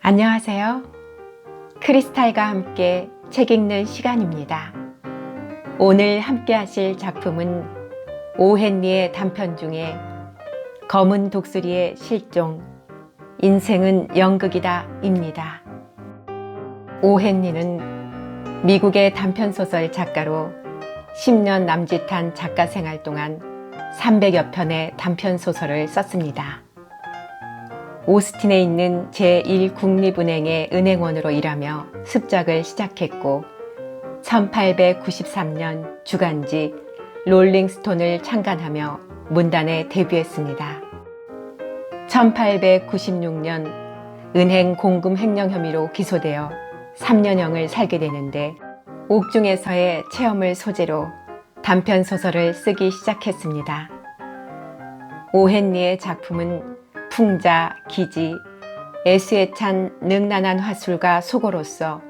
안녕하세요. 크리스탈과 함께 책 읽는 시간입니다. 오늘 함께 하실 작품은 오헨리의 단편 중에 검은 독수리의 실종, 인생은 연극이다 입니다. 오헨리는 미국의 단편소설 작가로 10년 남짓한 작가 생활 동안 300여 편의 단편소설을 썼습니다. 오스틴에 있는 제1국립은행의 은행원으로 일하며 습작을 시작했고 1893년 주간지 롤링스톤을 창간하며 문단에 데뷔했습니다. 1896년 은행 공금 횡령 혐의로 기소되어 3년형을 살게 되는데 옥중에서의 체험을 소재로 단편 소설을 쓰기 시작했습니다. 오헨리의 작품은 풍자, 기지, 애수에 찬 능란한 화술과 소고로서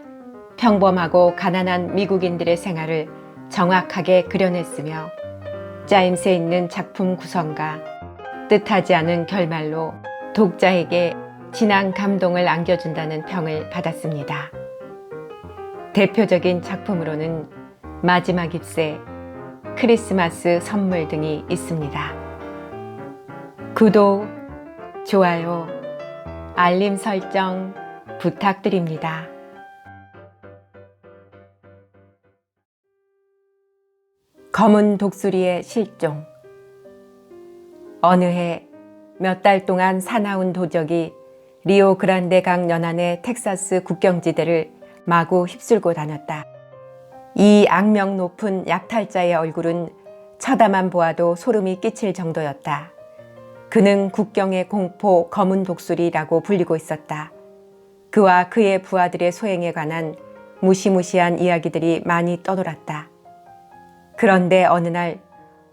평범하고 가난한 미국인들의 생활을 정확하게 그려냈으며 짜임새 있는 작품 구성과 뜻하지 않은 결말로 독자에게 진한 감동을 안겨준다는 평을 받았습니다. 대표적인 작품으로는 마지막 잎새, 크리스마스 선물 등이 있습니다. 구독, 좋아요, 알림 설정 부탁드립니다. 검은 독수리의 실종. 어느 해 몇 달 동안 사나운 도적이 리오그란데 강 연안의 텍사스 국경지대를 마구 휩쓸고 다녔다. 이 악명 높은 약탈자의 얼굴은 쳐다만 보아도 소름이 끼칠 정도였다. 그는 국경의 공포 검은 독수리라고 불리고 있었다. 그와 그의 부하들의 소행에 관한 무시무시한 이야기들이 많이 떠돌았다. 그런데 어느 날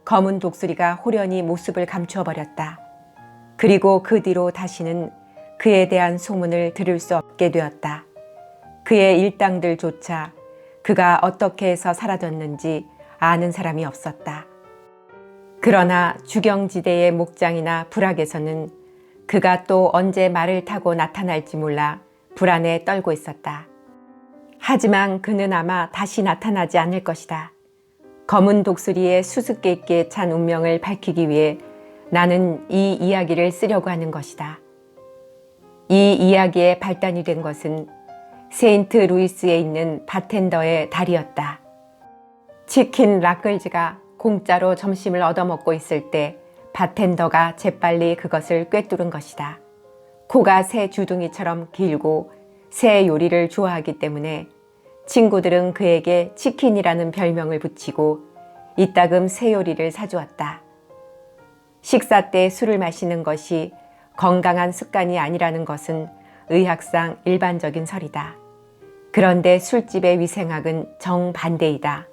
검은 독수리가 호련히 모습을 감추어 버렸다. 그리고 그 뒤로 다시는 그에 대한 소문을 들을 수 없게 되었다. 그의 일당들조차 그가 어떻게 해서 사라졌는지 아는 사람이 없었다. 그러나 주경지대의 목장이나 부락에서는 그가 또 언제 말을 타고 나타날지 몰라 불안에 떨고 있었다. 하지만 그는 아마 다시 나타나지 않을 것이다. 검은 독수리의 수수께끼에 찬 운명을 밝히기 위해 나는 이 이야기를 쓰려고 하는 것이다. 이 이야기의 발단이 된 것은 세인트 루이스에 있는 바텐더의 달이었다. 치킨 라클즈가 공짜로 점심을 얻어먹고 있을 때 바텐더가 재빨리 그것을 꿰뚫은 것이다. 코가 새 주둥이처럼 길고 새 요리를 좋아하기 때문에 친구들은 그에게 치킨이라는 별명을 붙이고 이따금 새 요리를 사주었다. 식사 때 술을 마시는 것이 건강한 습관이 아니라는 것은 의학상 일반적인 설이다. 그런데 술집의 위생학은 정반대이다.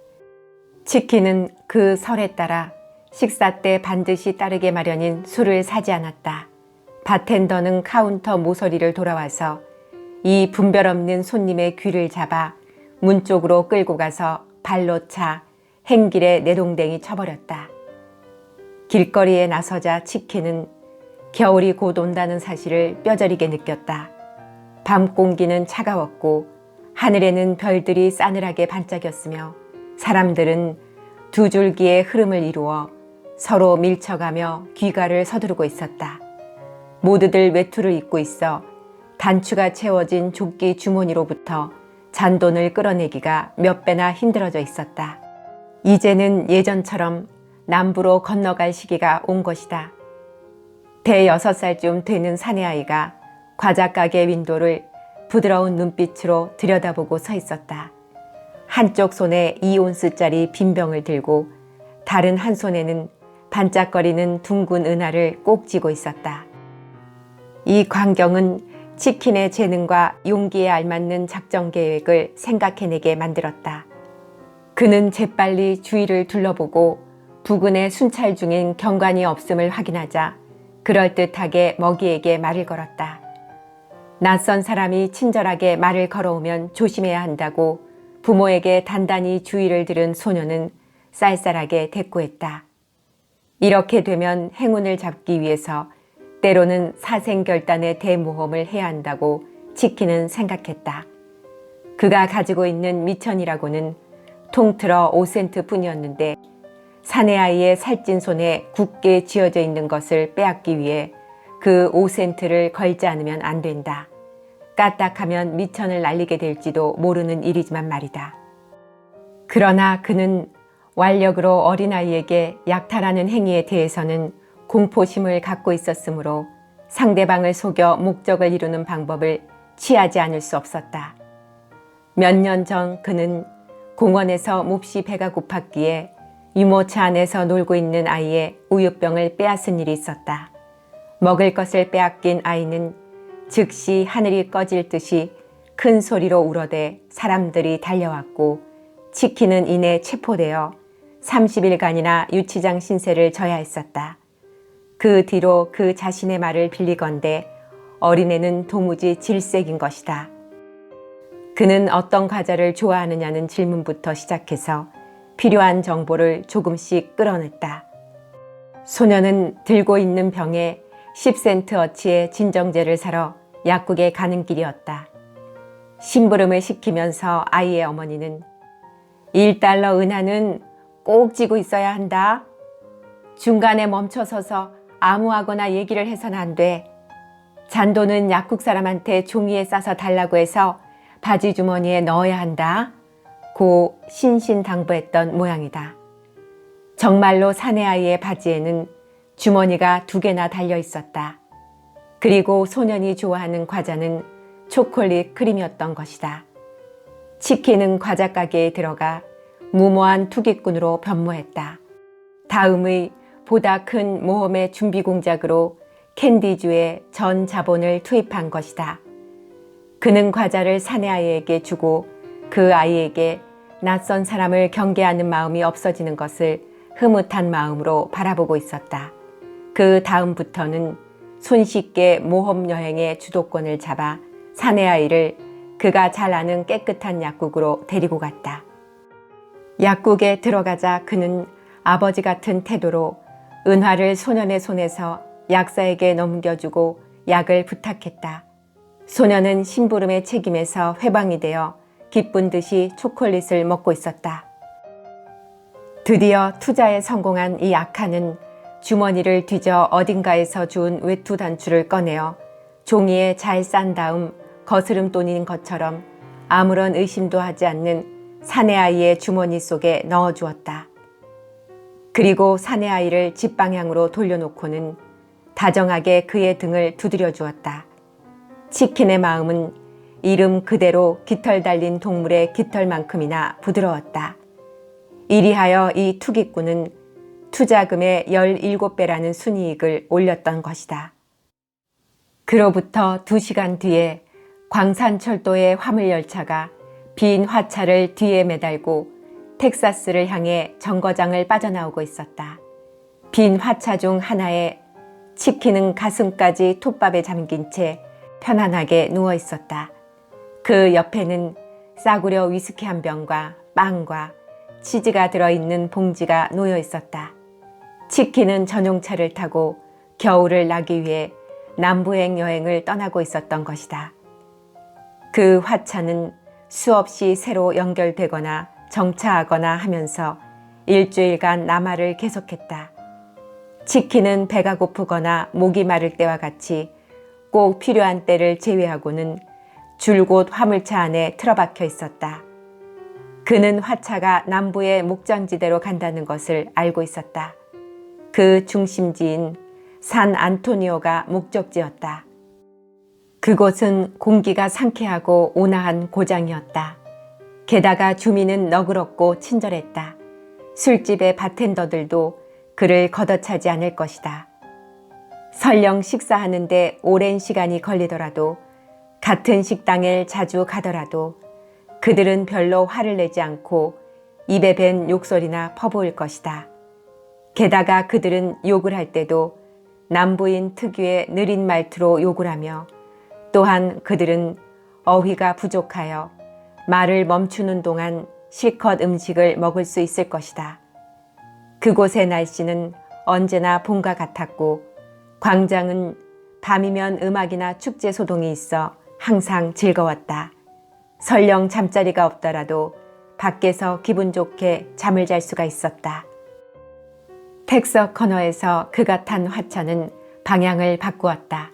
치킨은 그 설에 따라 식사 때 반드시 따르게 마련인 술을 사지 않았다. 바텐더는 카운터 모서리를 돌아와서 이 분별 없는 손님의 귀를 잡아 문 쪽으로 끌고 가서 발로 차 행길에 내동댕이 쳐버렸다. 길거리에 나서자 치킨은 겨울이 곧 온다는 사실을 뼈저리게 느꼈다. 밤 공기는 차가웠고 하늘에는 별들이 싸늘하게 반짝였으며 사람들은 두 줄기의 흐름을 이루어 서로 밀쳐가며 귀가를 서두르고 있었다. 모두들 외투를 입고 있어 단추가 채워진 조끼 주머니로부터 잔돈을 끌어내기가 몇 배나 힘들어져 있었다. 이제는 예전처럼 남부로 건너갈 시기가 온 것이다. 대여섯살쯤 되는 사내아이가 과자가게 윈도를 부드러운 눈빛으로 들여다보고 서 있었다. 한쪽 손에 2온스짜리 빈병을 들고 다른 한 손에는 반짝거리는 둥근 은하를 꼭 쥐고 있었다. 이 광경은 치킨의 재능과 용기에 알맞는 작전 계획을 생각해내게 만들었다. 그는 재빨리 주위를 둘러보고 부근에 순찰 중인 경관이 없음을 확인하자 그럴듯하게 먹이에게 말을 걸었다. 낯선 사람이 친절하게 말을 걸어오면 조심해야 한다고 부모에게 단단히 주의를 들은 소녀는 쌀쌀하게 대꾸했다. 이렇게 되면 행운을 잡기 위해서 때로는 사생결단의 대모험을 해야 한다고 치킨은 생각했다. 그가 가지고 있는 미천이라고는 통틀어 5센트 뿐이었는데 사내 아이의 살찐 손에 굳게 쥐어져 있는 것을 빼앗기 위해 그 5센트를 걸지 않으면 안 된다. 까딱하면 미천을 날리게 될지도 모르는 일이지만 말이다. 그러나 그는 완력으로 어린아이에게 약탈하는 행위에 대해서는 공포심을 갖고 있었으므로 상대방을 속여 목적을 이루는 방법을 취하지 않을 수 없었다. 몇 년 전 그는 공원에서 몹시 배가 고팠기에 유모차 안에서 놀고 있는 아이의 우유병을 빼앗은 일이 있었다. 먹을 것을 빼앗긴 아이는 즉시 하늘이 꺼질 듯이 큰 소리로 울어대 사람들이 달려왔고 치킨은 이내 체포되어 30일간이나 유치장 신세를 져야 했었다. 그 뒤로 그 자신의 말을 빌리건대 어린애는 도무지 질색인 것이다. 그는 어떤 과자를 좋아하느냐는 질문부터 시작해서 필요한 정보를 조금씩 끌어냈다. 소녀는 들고 있는 병에 10센트어치의 진정제를 사러 약국에 가는 길이었다. 심부름을 시키면서 아이의 어머니는 1달러 은하는 꼭 쥐고 있어야 한다. 중간에 멈춰서서 아무하거나 얘기를 해서는 안 돼. 잔돈은 약국 사람한테 종이에 싸서 달라고 해서 바지 주머니에 넣어야 한다. 고 신신당부했던 모양이다. 정말로 사내 아이의 바지에는 주머니가 2개나 달려 있었다. 그리고 소년이 좋아하는 과자는 초콜릿 크림이었던 것이다. 치킨은 과자 가게에 들어가 무모한 투기꾼으로 변모했다. 다음의 보다 큰 모험의 준비 공작으로 캔디주에 전 자본을 투입한 것이다. 그는 과자를 사내 아이에게 주고 그 아이에게 낯선 사람을 경계하는 마음이 없어지는 것을 흐뭇한 마음으로 바라보고 있었다. 그 다음부터는 손쉽게 모험 여행의 주도권을 잡아 사내 아이를 그가 잘 아는 깨끗한 약국으로 데리고 갔다. 약국에 들어가자 그는 아버지 같은 태도로 은화를 소년의 손에서 약사에게 넘겨주고 약을 부탁했다. 소년은 심부름의 책임에서 회방이 되어 기쁜 듯이 초콜릿을 먹고 있었다. 드디어 투자에 성공한 이 악한은 주머니를 뒤져 어딘가에서 주운 외투 단추를 꺼내어 종이에 잘 싼 다음 거스름돈인 것처럼 아무런 의심도 하지 않는 사내 아이의 주머니 속에 넣어주었다. 그리고 사내 아이를 집 방향으로 돌려놓고는 다정하게 그의 등을 두드려 주었다. 치킨의 마음은 이름 그대로 깃털 달린 동물의 깃털만큼이나 부드러웠다. 이리하여 이 투기꾼은 투자금의 17배라는 순이익을 올렸던 것이다. 그로부터 2시간 뒤에 광산철도의 화물열차가 빈 화차를 뒤에 매달고 텍사스를 향해 정거장을 빠져나오고 있었다. 빈 화차 중 하나에 치킨은 가슴까지 톱밥에 잠긴 채 편안하게 누워 있었다. 그 옆에는 싸구려 위스키 한 병과 빵과 치즈가 들어있는 봉지가 놓여 있었다. 치킨은 전용차를 타고 겨울을 나기 위해 남부행 여행을 떠나고 있었던 것이다. 그 화차는 수없이 새로 연결되거나 정차하거나 하면서 일주일간 남하를 계속했다. 치킨은 배가 고프거나 목이 마를 때와 같이 꼭 필요한 때를 제외하고는 줄곧 화물차 안에 틀어박혀 있었다. 그는 화차가 남부의 목장지대로 간다는 것을 알고 있었다. 그 중심지인 산 안토니오가 목적지였다. 그곳은 공기가 상쾌하고 온화한 고장이었다. 게다가 주민은 너그럽고 친절했다. 술집의 바텐더들도 그를 걷어차지 않을 것이다. 설령 식사하는데 오랜 시간이 걸리더라도 같은 식당을 자주 가더라도 그들은 별로 화를 내지 않고 입에 밴 욕설이나 퍼부을 것이다. 게다가 그들은 욕을 할 때도 남부인 특유의 느린 말투로 욕을 하며 또한 그들은 어휘가 부족하여 말을 멈추는 동안 실컷 음식을 먹을 수 있을 것이다. 그곳의 날씨는 언제나 봄과 같았고 광장은 밤이면 음악이나 축제 소동이 있어 항상 즐거웠다. 설령 잠자리가 없더라도 밖에서 기분 좋게 잠을 잘 수가 있었다. 텍서 커너에서 그가 탄 화차는 방향을 바꾸었다.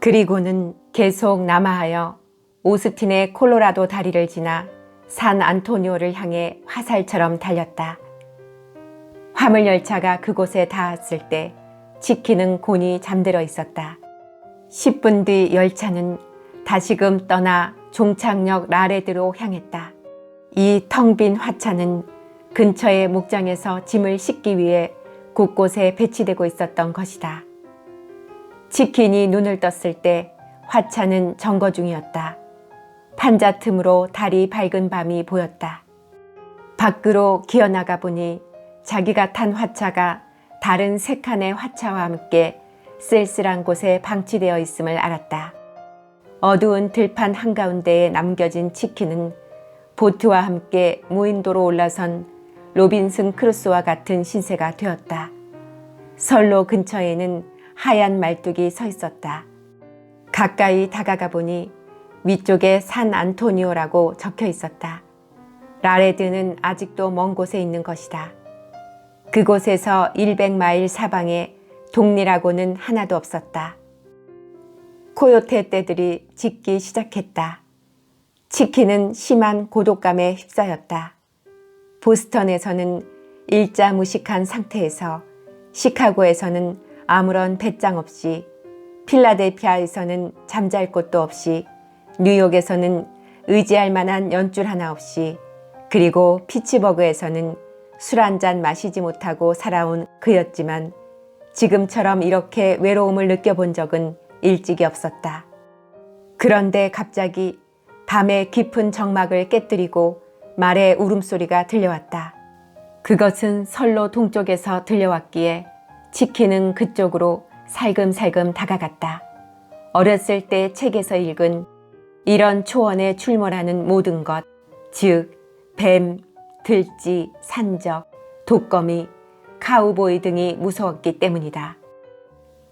그리고는 계속 남하하여 오스틴의 콜로라도 다리를 지나 산 안토니오를 향해 화살처럼 달렸다. 화물열차가 그곳에 닿았을 때 지키는 곤히 잠들어 있었다. 10분 뒤 열차는 다시금 떠나 종착역 라레드로 향했다. 이 텅 빈 화차는 근처의 목장에서 짐을 싣기 위해 곳곳에 배치되고 있었던 것이다. 치킨이 눈을 떴을 때 화차는 점거 중이었다. 판자 틈으로 달이 밝은 밤이 보였다. 밖으로 기어나가 보니 자기가 탄 화차가 다른 세 칸의 화차와 함께 쓸쓸한 곳에 방치되어 있음을 알았다. 어두운 들판 한가운데에 남겨진 치킨은 보트와 함께 무인도로 올라선 로빈슨 크루소와 같은 신세가 되었다. 선로 근처에는 하얀 말뚝이 서 있었다. 가까이 다가가 보니 위쪽에 산 안토니오라고 적혀 있었다. 라레드는 아직도 먼 곳에 있는 것이다. 그곳에서 100마일 사방에 동리라고는 하나도 없었다. 코요테 떼들이 짖기 시작했다. 치킨은 심한 고독감에 휩싸였다. 보스턴에서는 일자 무식한 상태에서, 시카고에서는 아무런 배짱 없이, 필라델피아에서는 잠잘 곳도 없이, 뉴욕에서는 의지할 만한 연줄 하나 없이, 그리고 피츠버그에서는 술 한 잔 마시지 못하고 살아온 그였지만 지금처럼 이렇게 외로움을 느껴본 적은 일찍이 없었다. 그런데 갑자기 밤의 깊은 정막을 깨뜨리고 말의 울음소리가 들려왔다. 그것은 선로 동쪽에서 들려왔기에 치킨은 그쪽으로 살금살금 다가갔다. 어렸을 때 책에서 읽은 이런 초원에 출몰하는 모든 것, 즉 뱀, 들쥐, 산적, 독거미, 카우보이 등이 무서웠기 때문이다.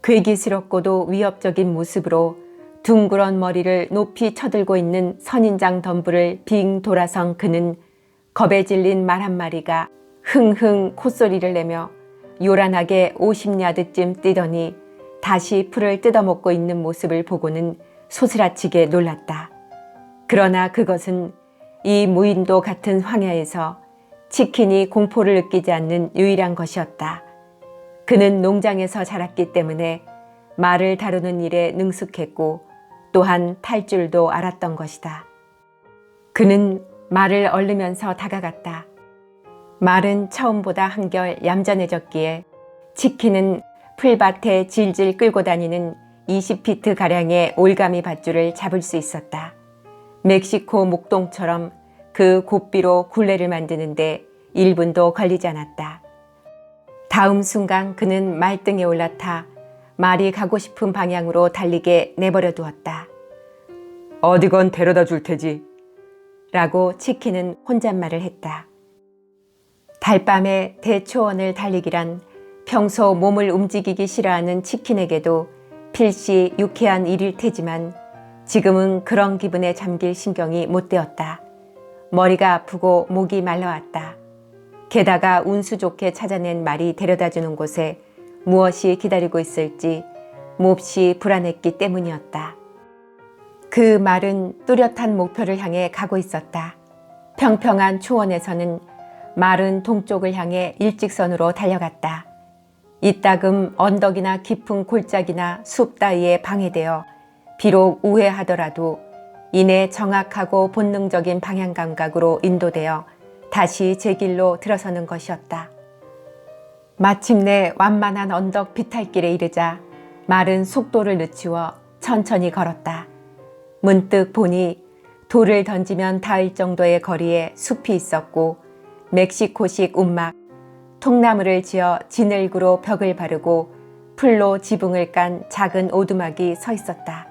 괴기스럽고도 위협적인 모습으로 둥그런 머리를 높이 쳐들고 있는 선인장 덤불을 빙 돌아선 그는 겁에 질린 말 한 마리가 흥흥 콧소리를 내며 요란하게 50야드쯤 뛰더니 다시 풀을 뜯어먹고 있는 모습을 보고는 소스라치게 놀랐다. 그러나 그것은 이 무인도 같은 황야에서 치킨이 공포를 느끼지 않는 유일한 것이었다. 그는 농장에서 자랐기 때문에 말을 다루는 일에 능숙했고 또한 탈 줄도 알았던 것이다. 그는 말을 얼르면서 다가갔다. 말은 처음보다 한결 얌전해졌기에 치킨은 풀밭에 질질 끌고 다니는 20피트가량의 올가미 밧줄을 잡을 수 있었다. 멕시코 목동처럼 그 고삐로 굴레를 만드는데 1분도 걸리지 않았다. 다음 순간 그는 말등에 올라타 말이 가고 싶은 방향으로 달리게 내버려 두었다. 어디건 데려다 줄 테지 라고 치킨은 혼잣말을 했다. 달밤에 대초원을 달리기란 평소 몸을 움직이기 싫어하는 치킨에게도 필시 유쾌한 일일 테지만 지금은 그런 기분에 잠길 신경이 못 되었다. 머리가 아프고 목이 말라왔다. 게다가 운수 좋게 찾아낸 말이 데려다주는 곳에 무엇이 기다리고 있을지 몹시 불안했기 때문이었다. 그 말은 뚜렷한 목표를 향해 가고 있었다. 평평한 초원에서는 말은 동쪽을 향해 일직선으로 달려갔다. 이따금 언덕이나 깊은 골짜기나 숲 따위에 방해되어 비록 우회하더라도 이내 정확하고 본능적인 방향 감각으로 인도되어 다시 제 길로 들어서는 것이었다. 마침내 완만한 언덕 비탈길에 이르자 말은 속도를 늦추어 천천히 걸었다. 문득 보니 돌을 던지면 닿을 정도의 거리에 숲이 있었고 멕시코식 움막, 통나무를 지어 진흙으로 벽을 바르고 풀로 지붕을 깐 작은 오두막이 서 있었다.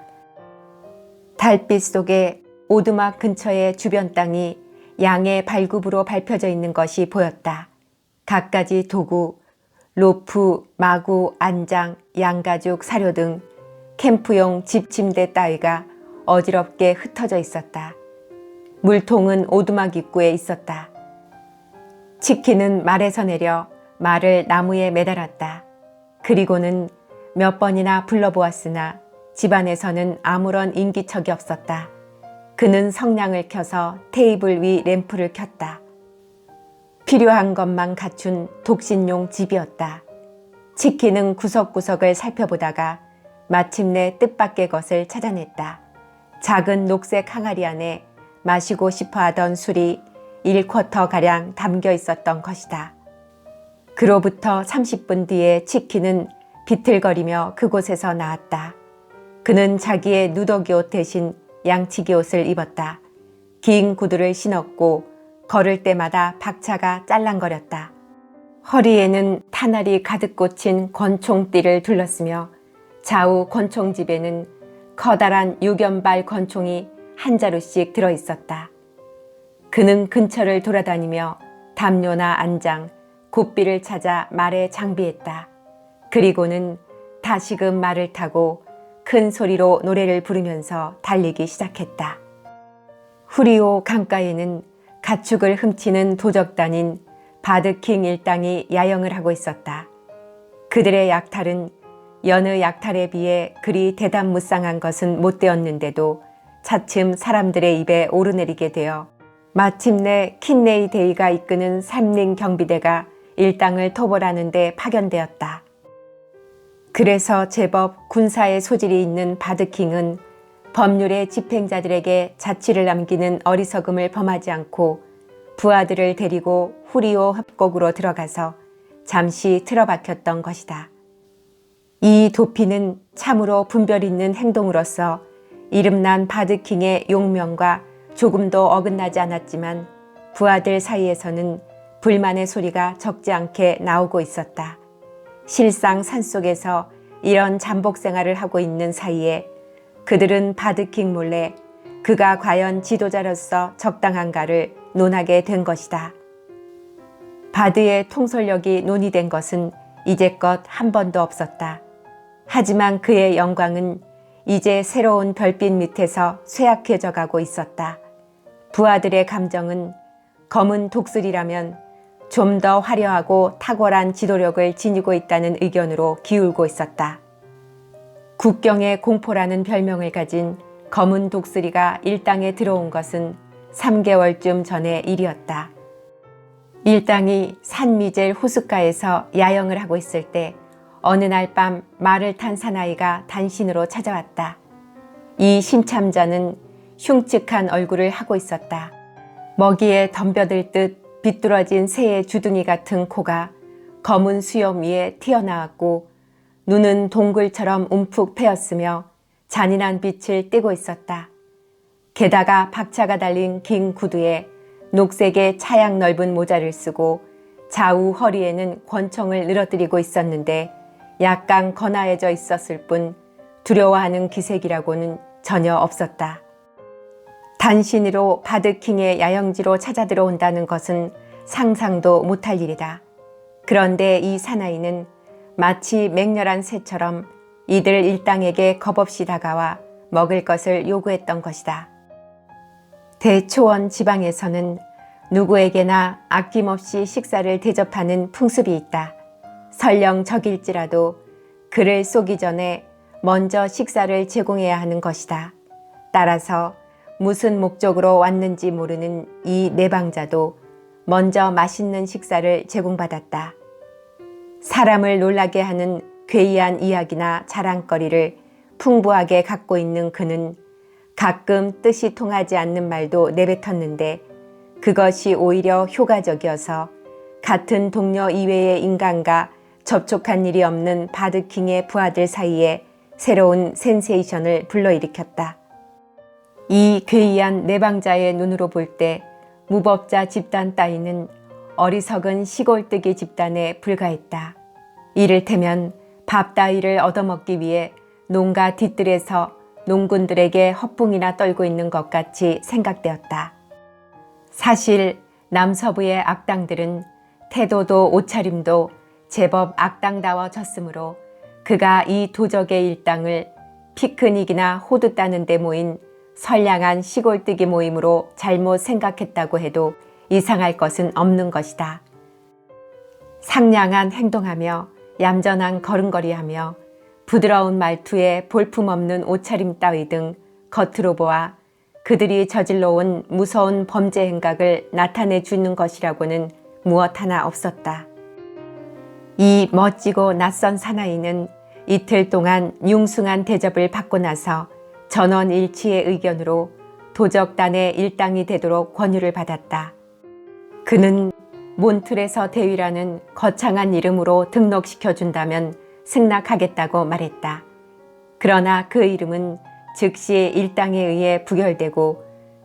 달빛 속에 오두막 근처의 주변 땅이 양의 발굽으로 밟혀져 있는 것이 보였다. 갖가지 도구, 로프, 마구, 안장, 양가죽, 사료 등 캠프용 집 침대 따위가 어지럽게 흩어져 있었다. 물통은 오두막 입구에 있었다. 치킨은 말에서 내려 말을 나무에 매달았다. 그리고는 몇 번이나 불러보았으나 집안에서는 아무런 인기척이 없었다. 그는 성냥을 켜서 테이블 위 램프를 켰다. 필요한 것만 갖춘 독신용 집이었다. 치킨은 구석구석을 살펴보다가 마침내 뜻밖의 것을 찾아냈다. 작은 녹색 항아리 안에 마시고 싶어 하던 술이 1쿼터가량 담겨 있었던 것이다. 그로부터 30분 뒤에 치킨은 비틀거리며 그곳에서 나왔다. 그는 자기의 누더기 옷 대신 양치기 옷을 입었다. 긴 구두를 신었고 걸을 때마다 박차가 짤랑거렸다. 허리에는 탄알이 가득 꽂힌 권총띠를 둘렀으며 좌우 권총집에는 커다란 유견발 권총이 한 자루씩 들어있었다. 그는 근처를 돌아다니며 담요나 안장, 굿비를 찾아 말에 장비했다. 그리고는 다시금 말을 타고 큰 소리로 노래를 부르면서 달리기 시작했다. 후리오 강가에는 가축을 훔치는 도적단인 바드킹 일당이 야영을 하고 있었다. 그들의 약탈은 여느 약탈에 비해 그리 대담무쌍한 것은 못 되었는데도 차츰 사람들의 입에 오르내리게 되어 마침내 킨네이 데이가 이끄는 삼링 경비대가 일당을 토벌하는 데 파견되었다. 그래서 제법 군사의 소질이 있는 바드킹은 법률의 집행자들에게 자취를 남기는 어리석음을 범하지 않고 부하들을 데리고 후리오 협곡으로 들어가서 잠시 틀어박혔던 것이다. 이 도피는 참으로 분별 있는 행동으로서 이름난 바드킹의 용명과 조금도 어긋나지 않았지만 부하들 사이에서는 불만의 소리가 적지 않게 나오고 있었다. 실상 산속에서 이런 잠복 생활을 하고 있는 사이에 그들은 바드킹 몰래 그가 과연 지도자로서 적당한가를 논하게 된 것이다. 바드의 통솔력이 논의된 것은 이제껏 한 번도 없었다. 하지만 그의 영광은 이제 새로운 별빛 밑에서 쇠약해져 가고 있었다. 부하들의 감정은 검은 독수리라면 좀 더 화려하고 탁월한 지도력을 지니고 있다는 의견으로 기울고 있었다. 국경의 공포라는 별명을 가진 검은 독수리가 일당에 들어온 것은 3개월쯤 전의 일이었다. 일당이 산미젤 호숫가에서 야영을 하고 있을 때 어느 날 밤 말을 탄 사나이가 단신으로 찾아왔다. 이 신참자는 흉측한 얼굴을 하고 있었다. 먹이에 덤벼들 듯 비뚤어진 새의 주둥이 같은 코가 검은 수염 위에 튀어나왔고 눈은 동굴처럼 움푹 패였으며 잔인한 빛을 띠고 있었다. 게다가 박차가 달린 긴 구두에 녹색의 차양 넓은 모자를 쓰고 좌우 허리에는 권총을 늘어뜨리고 있었는데 약간 거나해져 있었을 뿐 두려워하는 기색이라고는 전혀 없었다. 단신으로 바드킹의 야영지로 찾아 들어온다는 것은 상상도 못할 일이다. 그런데 이 사나이는 마치 맹렬한 새처럼 이들 일당에게 겁없이 다가와 먹을 것을 요구했던 것이다. 대초원 지방에서는 누구에게나 아낌없이 식사를 대접하는 풍습이 있다. 설령 적일지라도 그를 쏘기 전에 먼저 식사를 제공해야 하는 것이다. 따라서 무슨 목적으로 왔는지 모르는 이 내방자도 먼저 맛있는 식사를 제공받았다. 사람을 놀라게 하는 괴이한 이야기나 자랑거리를 풍부하게 갖고 있는 그는 가끔 뜻이 통하지 않는 말도 내뱉었는데 그것이 오히려 효과적이어서 같은 동료 이외의 인간과 접촉한 일이 없는 바드킹의 부하들 사이에 새로운 센세이션을 불러일으켰다. 이 괴이한 내방자의 눈으로 볼 때 무법자 집단 따위는 어리석은 시골뜨기 집단에 불과했다. 이를테면 밥 따위를 얻어먹기 위해 농가 뒤뜰에서 농군들에게 헛붕이나 떨고 있는 것 같이 생각되었다. 사실 남서부의 악당들은 태도도 옷차림도 제법 악당다워졌으므로 그가 이 도적의 일당을 피크닉이나 호두 따는 데 모인 선량한 시골뜨기 모임으로 잘못 생각했다고 해도 이상할 것은 없는 것이다. 상냥한 행동하며 얌전한 걸음걸이하며 부드러운 말투에 볼품없는 옷차림 따위 등 겉으로 보아 그들이 저질러온 무서운 범죄 행각을 나타내 주는 것이라고는 무엇 하나 없었다. 이 멋지고 낯선 사나이는 이틀 동안 융숭한 대접을 받고 나서 전원일치의 의견으로 도적단의 일당이 되도록 권유를 받았다. 그는 몬틀에서 대위라는 거창한 이름으로 등록시켜준다면 승낙하겠다고 말했다. 그러나 그 이름은 즉시 일당에 의해 부결되고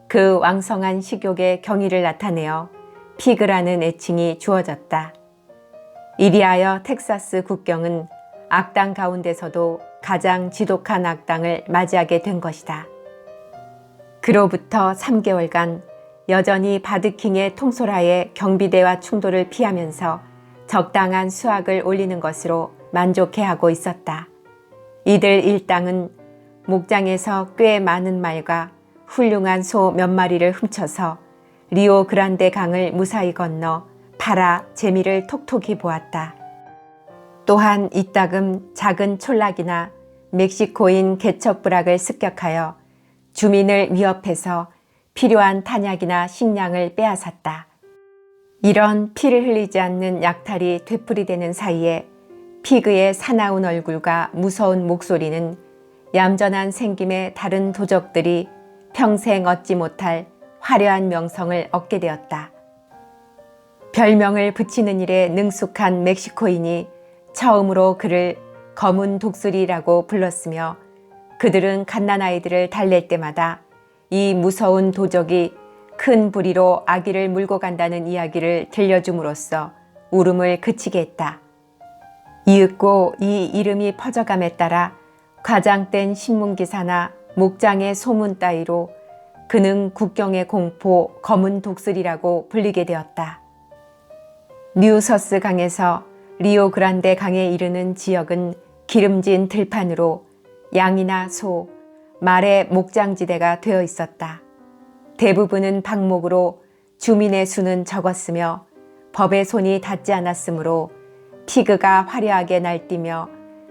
그 왕성한 식욕의 경의를 나타내어 피그라는 애칭이 주어졌다. 이리하여 텍사스 국경은 악당 가운데서도 가장 지독한 악당을 맞이하게 된 것이다. 그로부터 3개월간 여전히 바드킹의 통솔하에 경비대와 충돌을 피하면서 적당한 수확을 올리는 것으로 만족해하고 있었다. 이들 일당은 목장에서 꽤 많은 말과 훌륭한 소 몇 마리를 훔쳐서 리오 그란데 강을 무사히 건너 팔아 재미를 톡톡히 보았다. 또한 이따금 작은 촌락이나 멕시코인 개척부락을 습격하여 주민을 위협해서 필요한 탄약이나 식량을 빼앗았다. 이런 피를 흘리지 않는 약탈이 되풀이되는 사이에 피그의 사나운 얼굴과 무서운 목소리는 얌전한 생김의 다른 도적들이 평생 얻지 못할 화려한 명성을 얻게 되었다. 별명을 붙이는 일에 능숙한 멕시코인이 처음으로 그를 검은 독수리라고 불렀으며 그들은 갓난아이들을 달랠 때마다 이 무서운 도적이 큰 부리로 아기를 물고 간다는 이야기를 들려줌으로써 울음을 그치게 했다. 이윽고 이 이름이 퍼져감에 따라 과장된 신문기사나 목장의 소문 따위로 그는 국경의 공포 검은 독수리라고 불리게 되었다. 뉴서스 강에서 리오 그란데 강에 이르는 지역은 기름진 들판으로 양이나 소, 말의 목장지대가 되어 있었다. 대부분은 방목으로 주민의 수는 적었으며 법의 손이 닿지 않았으므로 피그가 화려하게 날뛰며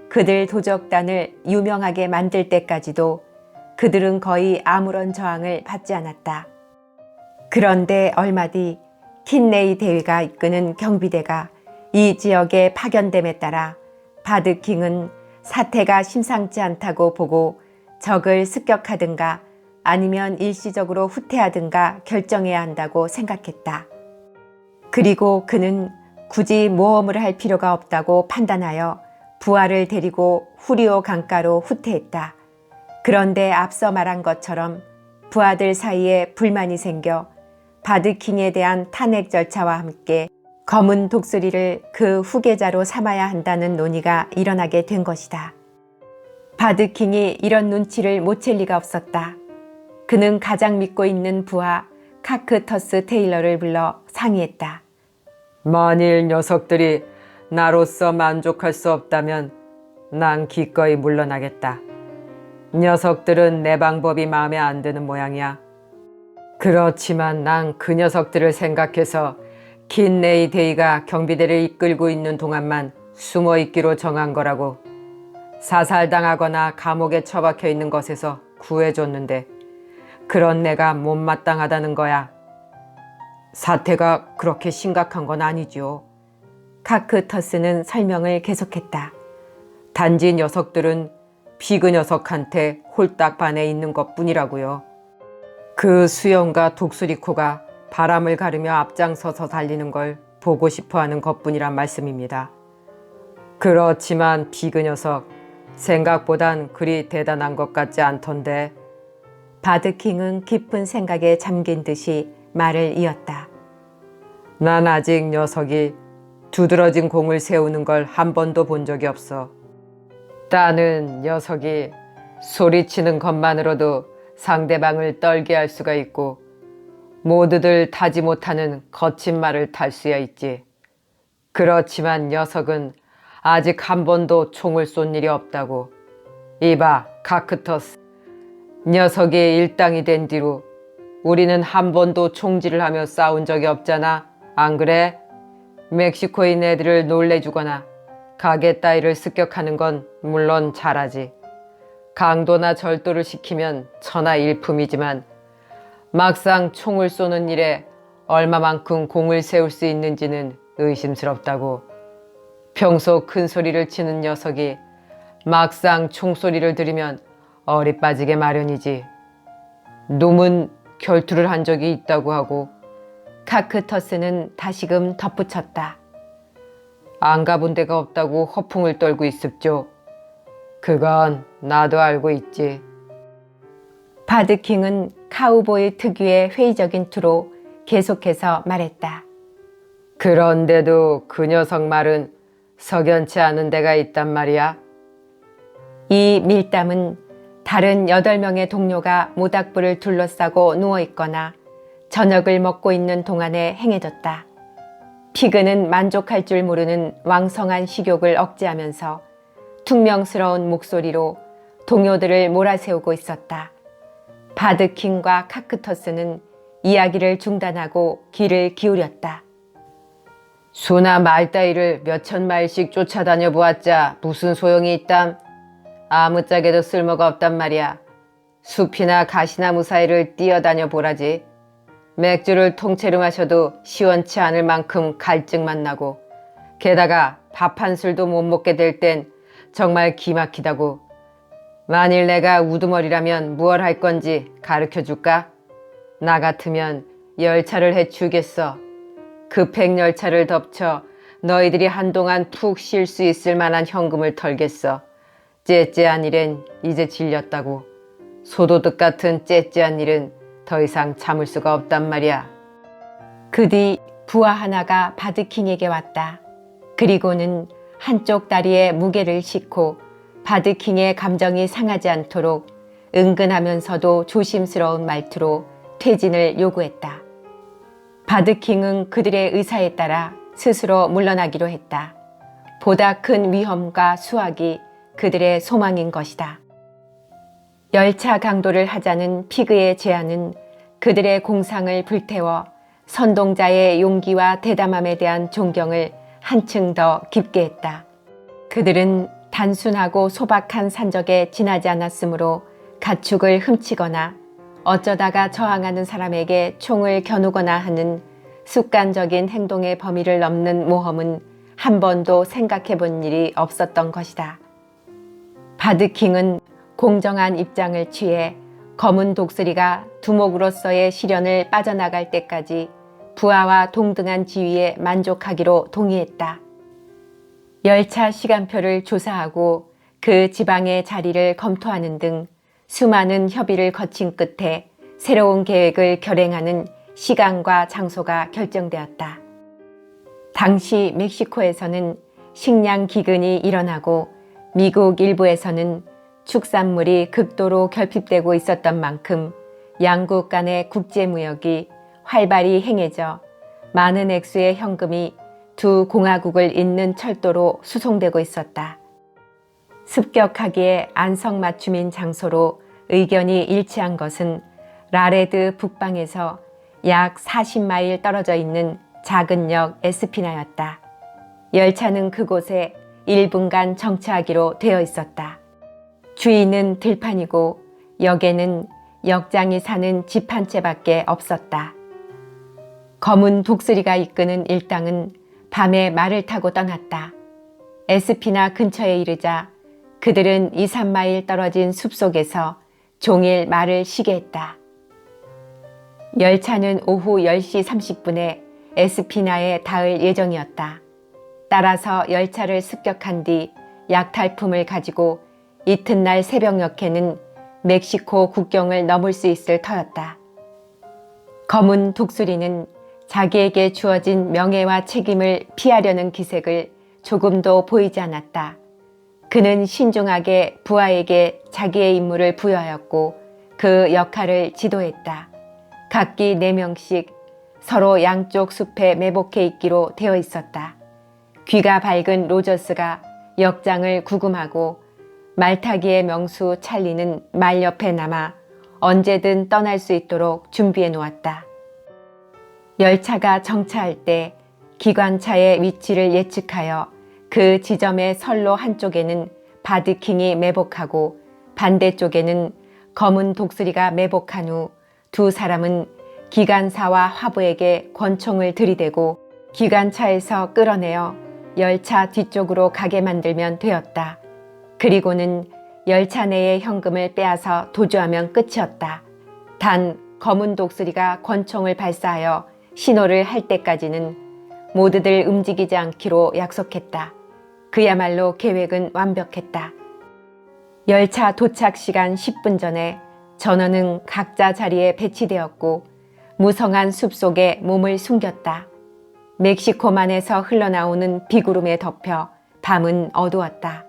그들 도적단을 유명하게 만들 때까지도 그들은 거의 아무런 저항을 받지 않았다. 그런데 얼마 뒤 킨네이 대위가 이끄는 경비대가 이 지역에 파견됨에 따라 바드킹은 사태가 심상치 않다고 보고 적을 습격하든가 아니면 일시적으로 후퇴하든가 결정해야 한다고 생각했다. 그리고 그는 굳이 모험을 할 필요가 없다고 판단하여 부하를 데리고 후리오 강가로 후퇴했다. 그런데 앞서 말한 것처럼 부하들 사이에 불만이 생겨 바드킹에 대한 탄핵 절차와 함께 검은 독수리를 그 후계자로 삼아야 한다는 논의가 일어나게 된 것이다. 바드킹이 이런 눈치를 못 챌 리가 없었다. 그는 가장 믿고 있는 부하 카크터스 테일러를 불러 상의했다. 만일 녀석들이 나로서 만족할 수 없다면 난 기꺼이 물러나겠다. 녀석들은 내 방법이 마음에 안 드는 모양이야. 그렇지만 난 그 녀석들을 생각해서 킨네이 데이가 경비대를 이끌고 있는 동안만 숨어 있기로 정한 거라고. 사살당하거나 감옥에 처박혀 있는 것에서 구해줬는데 그런 내가 못마땅하다는 거야. 사태가 그렇게 심각한 건 아니지요. 카크터스는 설명을 계속했다. 단지 녀석들은 피그 녀석한테 홀딱 반해 있는 것뿐이라고요. 그 수염과 독수리코가 바람을 가르며 앞장서서 달리는 걸 보고 싶어하는 것뿐이란 말씀입니다. 그렇지만 피그 녀석 생각보단 그리 대단한 것 같지 않던데. 바드킹은 깊은 생각에 잠긴 듯이 말을 이었다. 난 아직 녀석이 두드러진 공을 세우는 걸 한 번도 본 적이 없어. 따는 녀석이 소리치는 것만으로도 상대방을 떨게 할 수가 있고 모두들 타지 못하는 거친 말을 탈 수야 있지. 그렇지만 녀석은 아직 한 번도 총을 쏜 일이 없다고. 이봐, 카크터스. 녀석이 일당이 된 뒤로 우리는 한 번도 총질을 하며 싸운 적이 없잖아. 안 그래? 멕시코인 애들을 놀래주거나 가게 따위를 습격하는 건 물론 잘하지. 강도나 절도를 시키면 천하일품이지만 막상 총을 쏘는 일에 얼마만큼 공을 세울 수 있는지는 의심스럽다고. 평소 큰 소리를 치는 녀석이 막상 총소리를 들으면 어리 빠지게 마련이지. 놈은 결투를 한 적이 있다고 하고. 카크터스는 다시금 덧붙였다. 안 가본 데가 없다고 허풍을 떨고 있습죠. 그건 나도 알고 있지. 바드킹은 카우보이 특유의 회의적인 투로 계속해서 말했다. 그런데도 그 녀석 말은 석연치 않은 데가 있단 말이야. 이 밀담은 다른 8명의 동료가 모닥불을 둘러싸고 누워있거나 저녁을 먹고 있는 동안에 행해졌다. 피그는 만족할 줄 모르는 왕성한 식욕을 억제하면서 퉁명스러운 목소리로 동료들을 몰아세우고 있었다. 바드킹과 카크터스는 이야기를 중단하고 귀를 기울였다. 소나 말 따위를 몇천 마일씩 쫓아다녀 보았자 무슨 소용이 있담? 아무짝에도 쓸모가 없단 말이야. 숲이나 가시나무 사이를 뛰어다녀 보라지. 맥주를 통째로 마셔도 시원치 않을 만큼 갈증만 나고, 게다가 밥 한 술도 못 먹게 될 땐 정말 기막히다고. 만일 내가 우두머리라면 무얼 할 건지 가르쳐 줄까? 나 같으면 열차를 해치우겠어. 급행열차를 덮쳐 너희들이 한동안 푹 쉴 수 있을 만한 현금을 털겠어. 째째한 일엔 이제 질렸다고. 소도둑 같은 째째한 일은 더 이상 참을 수가 없단 말이야. 그 뒤 부하 하나가 바드킹에게 왔다. 그리고는 한쪽 다리에 무게를 싣고 바드킹의 감정이 상하지 않도록 은근하면서도 조심스러운 말투로 퇴진을 요구했다. 바드킹은 그들의 의사에 따라 스스로 물러나기로 했다. 보다 큰 위험과 수확이 그들의 소망인 것이다. 열차 강도를 하자는 피그의 제안은 그들의 공상을 불태워 선동자의 용기와 대담함에 대한 존경을 한층 더 깊게 했다. 그들은 단순하고 소박한 산적에 지나지 않았으므로 가축을 훔치거나 어쩌다가 저항하는 사람에게 총을 겨누거나 하는 습관적인 행동의 범위를 넘는 모험은 한 번도 생각해 본 일이 없었던 것이다. 바드킹은 공정한 입장을 취해 검은 독수리가 두목으로서의 시련을 빠져나갈 때까지 부하와 동등한 지위에 만족하기로 동의했다. 열차 시간표를 조사하고 그 지방의 자리를 검토하는 등 수많은 협의를 거친 끝에 새로운 계획을 결행하는 시간과 장소가 결정되었다. 당시 멕시코에서는 식량 기근이 일어나고 미국 일부에서는 축산물이 극도로 결핍되고 있었던 만큼 양국 간의 국제무역이 활발히 행해져 많은 액수의 현금이 두 공화국을 잇는 철도로 수송되고 있었다. 습격하기에 안성맞춤인 장소로 의견이 일치한 것은 라레드 북방에서 약 40마일 떨어져 있는 작은 역 에스피나였다. 열차는 그곳에 1분간 정차하기로 되어 있었다. 주인은 들판이고 역에는 역장이 사는 집 한 채밖에 없었다. 검은 독수리가 이끄는 일당은 밤에 말을 타고 떠났다. 에스피나 근처에 이르자 그들은 2, 3마일 떨어진 숲속에서 종일 말을 쉬게 했다. 열차는 오후 10시 30분에 에스피나에 닿을 예정이었다. 따라서 열차를 습격한 뒤 약탈품을 가지고 이튿날 새벽녘에는 멕시코 국경을 넘을 수 있을 터였다. 검은 독수리는 자기에게 주어진 명예와 책임을 피하려는 기색을 조금도 보이지 않았다. 그는 신중하게 부하에게 자기의 임무를 부여하였고 그 역할을 지도했다. 각기 4명씩 서로 양쪽 숲에 매복해 있기로 되어 있었다. 귀가 밝은 로저스가 역장을 구금하고 말타기의 명수 찰리는 말 옆에 남아 언제든 떠날 수 있도록 준비해 놓았다. 열차가 정차할 때 기관차의 위치를 예측하여 그 지점의 선로 한쪽에는 바드킹이 매복하고 반대쪽에는 검은 독수리가 매복한 후 두 사람은 기관사와 화보에게 권총을 들이대고 기관차에서 끌어내어 열차 뒤쪽으로 가게 만들면 되었다. 그리고는 열차 내의 현금을 빼앗아 도주하면 끝이었다. 단 검은 독수리가 권총을 발사하여 신호를 할 때까지는 모두들 움직이지 않기로 약속했다. 그야말로 계획은 완벽했다. 열차 도착 시간 10분 전에 전원은 각자 자리에 배치되었고 무성한 숲속에 몸을 숨겼다. 멕시코만에서 흘러나오는 비구름에 덮여 밤은 어두웠다.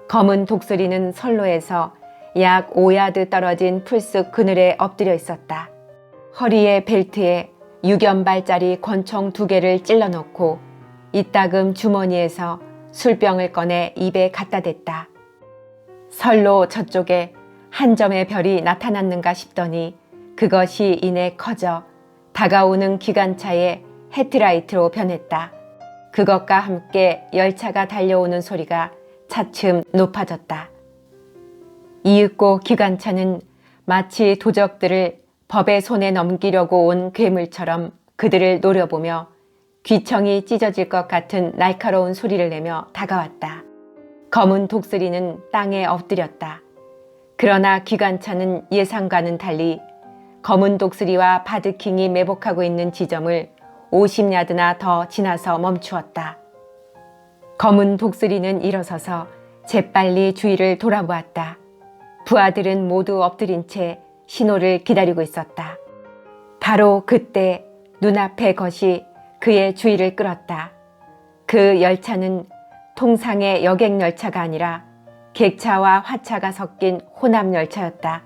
검은 독수리는 선로에서 약 5야드 떨어진 풀숲 그늘에 엎드려 있었다. 허리에 벨트에 6연발짜리 권총 2개를 찔러놓고 이따금 주머니에서 술병을 꺼내 입에 갖다 댔다. 선로 저쪽에 한 점의 별이 나타났는가 싶더니 그것이 이내 커져 다가오는 기관차의 헤드라이트로 변했다. 그것과 함께 열차가 달려오는 소리가 차츰 높아졌다. 이윽고 기관차는 마치 도적들을 법의 손에 넘기려고 온 괴물처럼 그들을 노려보며 귀청이 찢어질 것 같은 날카로운 소리를 내며 다가왔다. 검은 독수리는 땅에 엎드렸다. 그러나 기관차는 예상과는 달리 검은 독수리와 바드킹이 매복하고 있는 지점을 50야드나 더 지나서 멈추었다. 검은 독수리는 일어서서 재빨리 주위를 돌아보았다. 부하들은 모두 엎드린 채 신호를 기다리고 있었다. 바로 그때 눈앞의 것이 그의 주의를 끌었다. 그 열차는 통상의 여객열차가 아니라 객차와 화차가 섞인 혼합열차였다.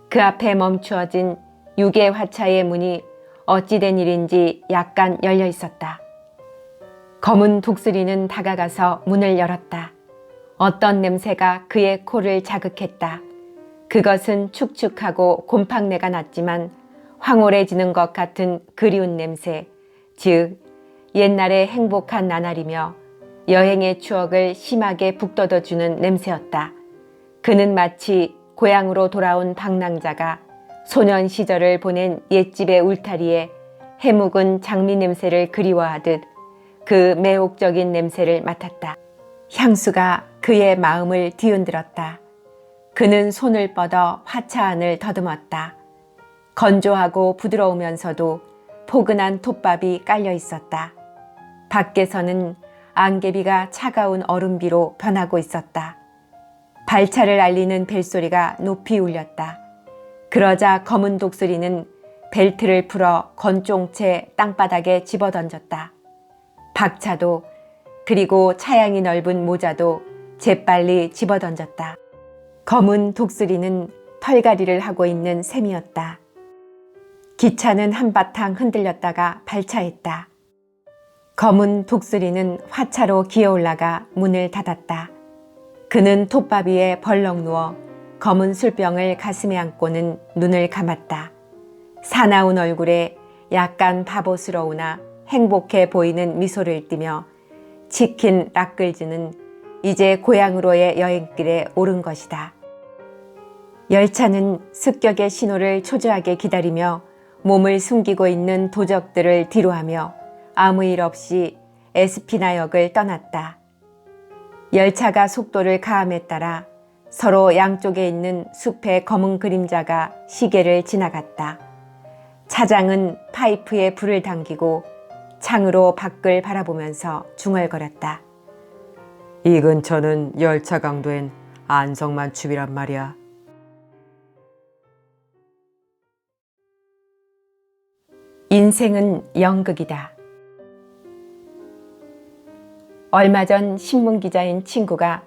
그 앞에 멈추어진 6의 화차의 문이 어찌된 일인지 약간 열려 있었다. 검은 독수리는 다가가서 문을 열었다. 어떤 냄새가 그의 코를 자극했다. 그것은 축축하고 곰팡내가 났지만 황홀해지는 것 같은 그리운 냄새, 즉 옛날의 행복한 나날이며 여행의 추억을 심하게 북돋워주는 냄새였다. 그는 마치 고향으로 돌아온 방랑자가 소년 시절을 보낸 옛집의 울타리에 해묵은 장미 냄새를 그리워하듯 그 매혹적인 냄새를 맡았다. 향수가 그의 마음을 뒤흔들었다. 그는 손을 뻗어 화차 안을 더듬었다. 건조하고 부드러우면서도 포근한 톱밥이 깔려 있었다. 밖에서는 안개비가 차가운 얼음비로 변하고 있었다. 발차를 알리는 벨소리가 높이 울렸다. 그러자 검은 독수리는 벨트를 풀어 건종채 땅바닥에 집어던졌다. 박차도 그리고 차양이 넓은 모자도 재빨리 집어던졌다. 검은 독수리는 털갈이를 하고 있는 셈이었다. 기차는 한바탕 흔들렸다가 발차했다. 검은 독수리는 화차로 기어올라가 문을 닫았다. 그는 톱밥 위에 벌렁 누워 검은 술병을 가슴에 안고는 눈을 감았다. 사나운 얼굴에 약간 바보스러우나 행복해 보이는 미소를 띠며 치킨 라끌즈는 이제 고향으로의 여행길에 오른 것이다. 열차는 습격의 신호를 초조하게 기다리며 몸을 숨기고 있는 도적들을 뒤로하며 아무 일 없이 에스피나역을 떠났다. 열차가 속도를 가함에 따라 서로 양쪽에 있는 숲의 검은 그림자가 시계를 지나갔다. 차장은 파이프에 불을 당기고 창으로 밖을 바라보면서 중얼거렸다. 이 근처는 열차 강도엔 안성만춤이란 말이야. 인생은 연극이다. 얼마 전 신문기자인 친구가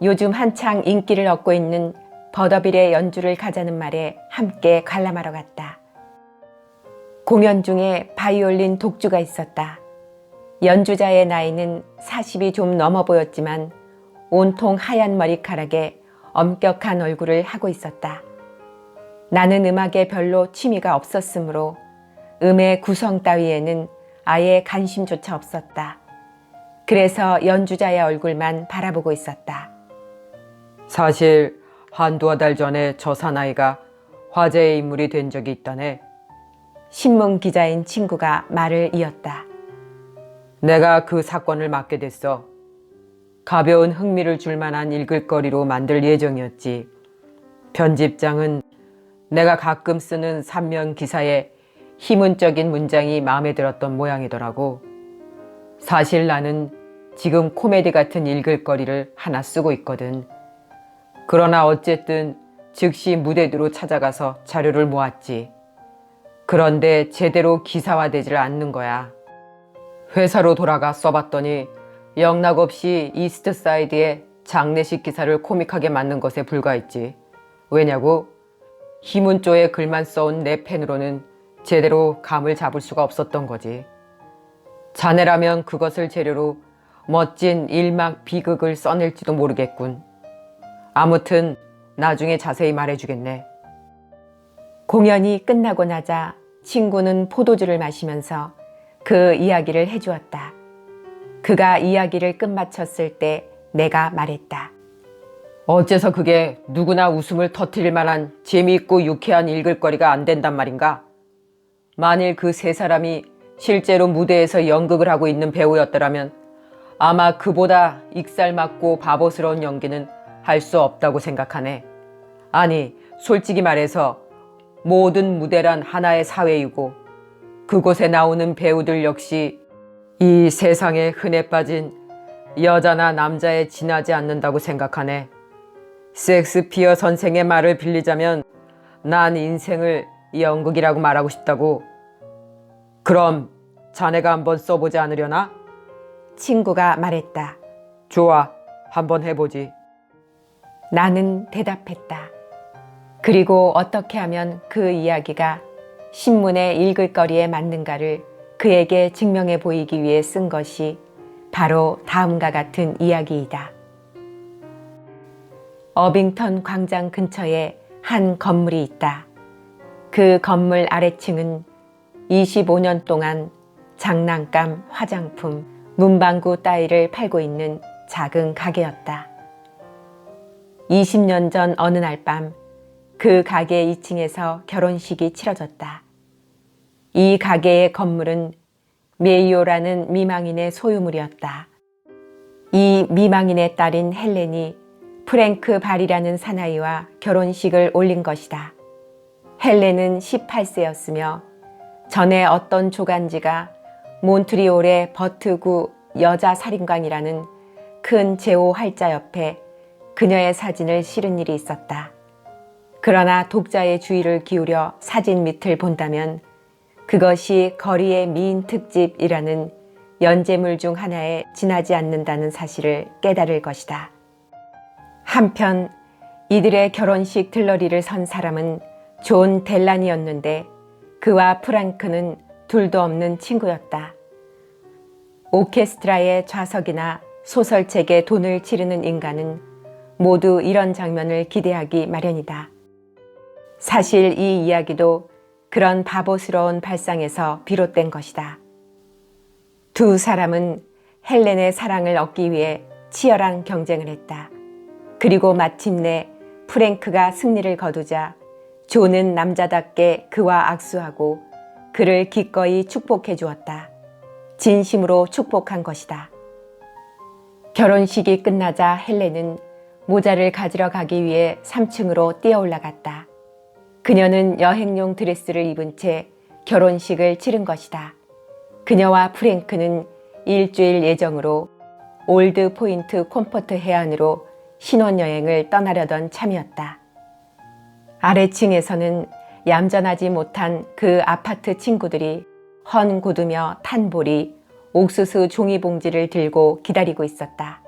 요즘 한창 인기를 얻고 있는 버더빌의 연주를 가자는 말에 함께 관람하러 갔다. 공연 중에 바이올린 독주가 있었다. 연주자의 나이는 40이 좀 넘어 보였지만 온통 하얀 머리카락에 엄격한 얼굴을 하고 있었다. 나는 음악에 별로 취미가 없었으므로 음의 구성 따위에는 아예 관심조차 없었다. 그래서 연주자의 얼굴만 바라보고 있었다. 사실 한두어 달 전에 저 사나이가 화제의 인물이 된 적이 있다네. 신문 기자인 친구가 말을 이었다. 내가 그 사건을 맡게 됐어. 가벼운 흥미를 줄 만한 읽을거리로 만들 예정이었지. 편집장은 내가 가끔 쓰는 삼면 기사에 희문적인 문장이 마음에 들었던 모양이더라고. 사실 나는 지금 코미디 같은 읽을거리를 하나 쓰고 있거든. 그러나 어쨌든 즉시 무대로 찾아가서 자료를 모았지. 그런데 제대로 기사화되지를 않는 거야. 회사로 돌아가 써봤더니 영락없이 이스트사이드의 장례식 기사를 코믹하게 만든 것에 불과했지. 왜냐고? 희문조의 글만 써온 내 펜으로는 제대로 감을 잡을 수가 없었던 거지. 자네라면 그것을 재료로 멋진 일막 비극을 써낼지도 모르겠군. 아무튼 나중에 자세히 말해주겠네. 공연이 끝나고 나자 친구는 포도주를 마시면서 그 이야기를 해주었다. 그가 이야기를 끝마쳤을 때 내가 말했다. 어째서 그게 누구나 웃음을 터뜨릴 만한 재미있고 유쾌한 읽을거리가 안 된단 말인가? 만일 그 세 사람이 실제로 무대에서 연극을 하고 있는 배우였더라면 아마 그보다 익살맞고 바보스러운 연기는 할 수 없다고 생각하네. 아니, 솔직히 말해서 모든 무대란 하나의 사회이고 그곳에 나오는 배우들 역시 이 세상에 흔해 빠진 여자나 남자에 지나지 않는다고 생각하네. 셰익스피어 선생의 말을 빌리자면 난 인생을 연극이라고 말하고 싶다고. 그럼 자네가 한번 써보지 않으려나? 친구가 말했다. 좋아, 한번 해보지. 나는 대답했다. 그리고 어떻게 하면 그 이야기가 신문의 읽을거리에 맞는가를 그에게 증명해 보이기 위해 쓴 것이 바로 다음과 같은 이야기이다. 어빙턴 광장 근처에 한 건물이 있다. 그 건물 아래층은 25년 동안 장난감, 화장품, 문방구 따위를 팔고 있는 작은 가게였다. 20년 전 어느 날 밤 그 가게 2층에서 결혼식이 치러졌다. 이 가게의 건물은 메이오라는 미망인의 소유물이었다. 이 미망인의 딸인 헬렌이 프랭크 발이라는 사나이와 결혼식을 올린 것이다. 헬렌은 18세였으며 전에 어떤 조간지가 몬트리올의 버트구 여자 살인광이라는 큰 제호 활자 옆에 그녀의 사진을 실은 일이 있었다. 그러나 독자의 주의를 기울여 사진 밑을 본다면 그것이 거리의 미인 특집이라는 연재물 중 하나에 지나지 않는다는 사실을 깨달을 것이다. 한편 이들의 결혼식 들러리를 선 사람은 존 델란이었는데 그와 프랑크는 둘도 없는 친구였다. 오케스트라의 좌석이나 소설책에 돈을 치르는 인간은 모두 이런 장면을 기대하기 마련이다. 사실 이 이야기도 그런 바보스러운 발상에서 비롯된 것이다. 두 사람은 헬렌의 사랑을 얻기 위해 치열한 경쟁을 했다. 그리고 마침내 프랭크가 승리를 거두자 존은 남자답게 그와 악수하고 그를 기꺼이 축복해 주었다. 진심으로 축복한 것이다. 결혼식이 끝나자 헬렌은 모자를 가지러 가기 위해 3층으로 뛰어 올라갔다. 그녀는 여행용 드레스를 입은 채 결혼식을 치른 것이다. 그녀와 프랭크는 일주일 예정으로 올드 포인트 콤포트 해안으로 신혼여행을 떠나려던 참이었다. 아래층에서는 얌전하지 못한 그 아파트 친구들이 헌고두며 탄보리, 옥수수 종이봉지를 들고 기다리고 있었다.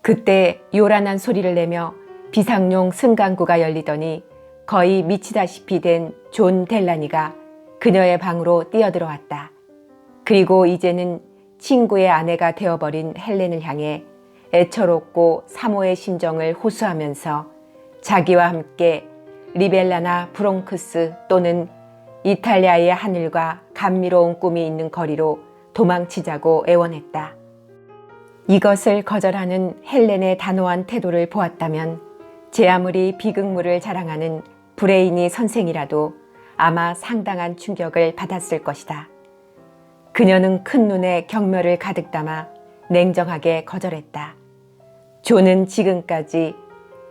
그때 요란한 소리를 내며 비상용 승강구가 열리더니 거의 미치다시피 된 존 델라니가 그녀의 방으로 뛰어들어왔다. 그리고 이제는 친구의 아내가 되어버린 헬렌을 향해 애처롭고 사모의 심정을 호소하면서 자기와 함께 리벨라나 브롱크스 또는 이탈리아의 하늘과 감미로운 꿈이 있는 거리로 도망치자고 애원했다. 이것을 거절하는 헬렌의 단호한 태도를 보았다면 제 아무리 비극물을 자랑하는 브레이니 선생이라도 아마 상당한 충격을 받았을 것이다. 그녀는 큰 눈에 경멸을 가득 담아 냉정하게 거절했다. 존은 지금까지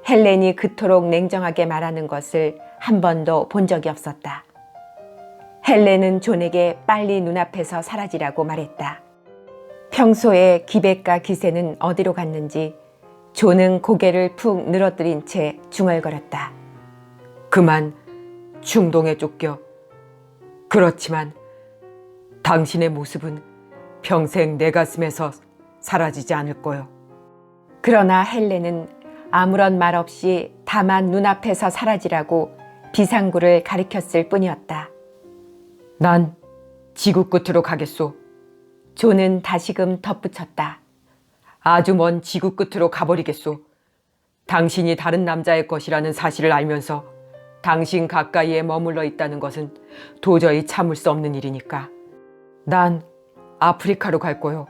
헬렌이 그토록 냉정하게 말하는 것을 한 번도 본 적이 없었다. 헬렌은 존에게 빨리 눈앞에서 사라지라고 말했다. 평소에 기백과 기세는 어디로 갔는지 존은 고개를 푹 늘어뜨린 채 중얼거렸다. 그만 충동에 쫓겨. 그렇지만 당신의 모습은 평생 내 가슴에서 사라지지 않을 거요. 그러나 헬렌은 아무런 말 없이 다만 눈앞에서 사라지라고 비상구를 가리켰을 뿐이었다. 난 지구 끝으로 가겠소. 존은 다시금 덧붙였다. 아주 먼 지구 끝으로 가버리겠소. 당신이 다른 남자의 것이라는 사실을 알면서 당신 가까이에 머물러 있다는 것은 도저히 참을 수 없는 일이니까. 난 아프리카로 갈 거요.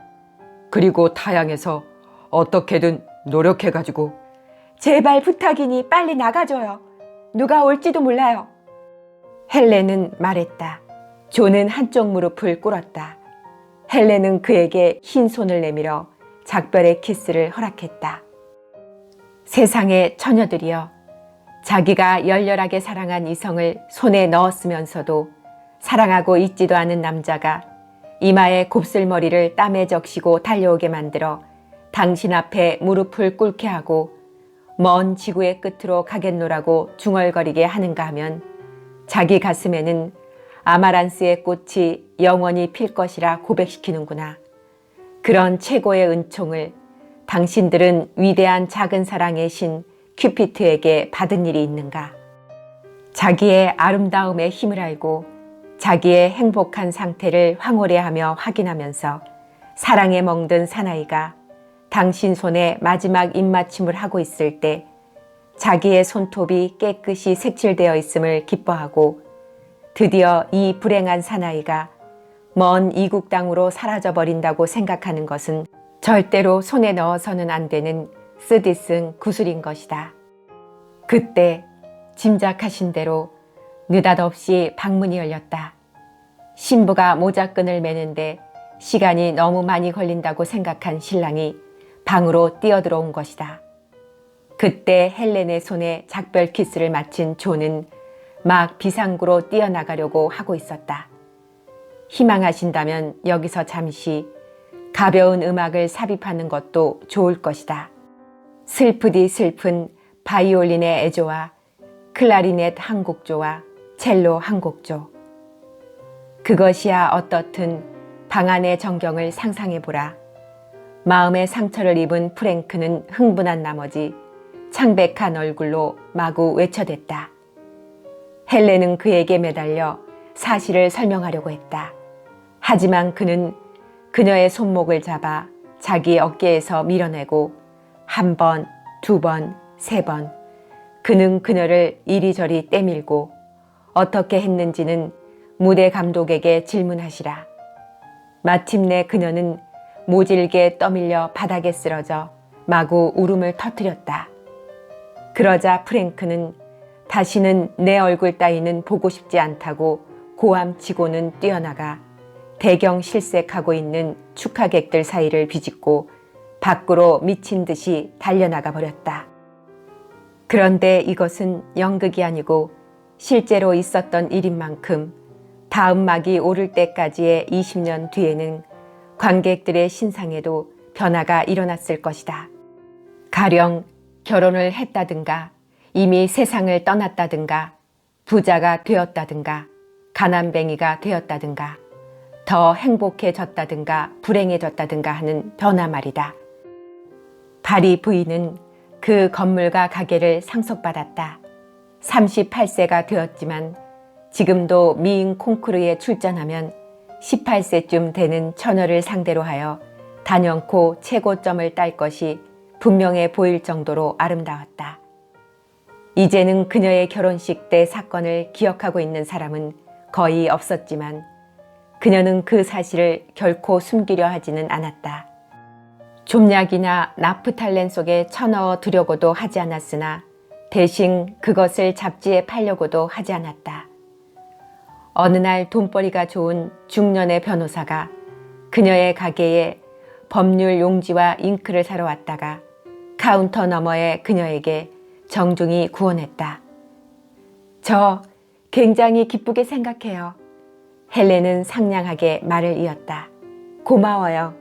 그리고 타양에서 어떻게든 노력해가지고. 제발 부탁이니 빨리 나가줘요. 누가 올지도 몰라요. 헬렌은 말했다. 존은 한쪽 무릎을 꿇었다. 헬렌은 그에게 흰 손을 내밀어 작별의 키스를 허락했다. 세상의 처녀들이여, 자기가 열렬하게 사랑한 이성을 손에 넣었으면서도 사랑하고 있지도 않은 남자가 이마에 곱슬머리를 땀에 적시고 달려오게 만들어 당신 앞에 무릎을 꿇게 하고 먼 지구의 끝으로 가겠노라고 중얼거리게 하는가 하면 자기 가슴에는 아마란스의 꽃이 영원히 필 것이라 고백시키는구나. 그런 최고의 은총을 당신들은 위대한 작은 사랑의 신 큐피트에게 받은 일이 있는가? 자기의 아름다움의 힘을 알고 자기의 행복한 상태를 황홀해하며 확인하면서 사랑에 멍든 사나이가 당신 손에 마지막 입맞춤을 하고 있을 때 자기의 손톱이 깨끗이 색칠되어 있음을 기뻐하고 드디어 이 불행한 사나이가 먼 이국 땅으로 사라져버린다고 생각하는 것은 절대로 손에 넣어서는 안 되는 쓰디쓴 구슬인 것이다. 그때 짐작하신 대로 느닷없이 방문이 열렸다. 신부가 모자끈을 매는데 시간이 너무 많이 걸린다고 생각한 신랑이 방으로 뛰어들어온 것이다. 그때 헬렌의 손에 작별 키스를 마친 존은 막 비상구로 뛰어나가려고 하고 있었다. 희망하신다면 여기서 잠시 가벼운 음악을 삽입하는 것도 좋을 것이다. 슬프디 슬픈 바이올린의 애조와 클라리넷 한 곡조와 첼로 한 곡조. 그것이야 어떻든 방 안의 전경을 상상해보라. 마음의 상처를 입은 프랭크는 흥분한 나머지 창백한 얼굴로 마구 외쳐댔다. 헬렌은 그에게 매달려 사실을 설명하려고 했다. 하지만 그는 그녀의 손목을 잡아 자기 어깨에서 밀어내고 한 번, 두 번, 세 번 그는 그녀를 이리저리 떼밀고 어떻게 했는지는 무대 감독에게 질문하시라. 마침내 그녀는 모질게 떠밀려 바닥에 쓰러져 마구 울음을 터뜨렸다. 그러자 프랭크는 다시는 내 얼굴 따위는 보고 싶지 않다고 고함치고는 뛰어나가 대경 실색하고 있는 축하객들 사이를 비집고 밖으로 미친 듯이 달려나가 버렸다. 그런데 이것은 연극이 아니고 실제로 있었던 일인 만큼 다음 막이 오를 때까지의 20년 뒤에는 관객들의 신상에도 변화가 일어났을 것이다. 가령 결혼을 했다든가 이미 세상을 떠났다든가 부자가 되었다든가 가난뱅이가 되었다든가 더 행복해졌다든가 불행해졌다든가 하는 변화 말이다. 바리 부인은 그 건물과 가게를 상속받았다. 38세가 되었지만 지금도 미인 콩쿠르에 출전하면 18세쯤 되는 처녀를 상대로 하여 단연코 최고점을 딸 것이 분명해 보일 정도로 아름다웠다. 이제는 그녀의 결혼식 때 사건을 기억하고 있는 사람은 거의 없었지만 그녀는 그 사실을 결코 숨기려 하지는 않았다. 좀약이나 나프탈렌 속에 쳐넣어 두려고도 하지 않았으나 대신 그것을 잡지에 팔려고도 하지 않았다. 어느 날 돈벌이가 좋은 중년의 변호사가 그녀의 가게에 법률 용지와 잉크를 사러 왔다가 카운터 너머에 그녀에게 정중히 구원했다. 저 굉장히 기쁘게 생각해요. 헬렌은 상냥하게 말을 이었다. 고마워요.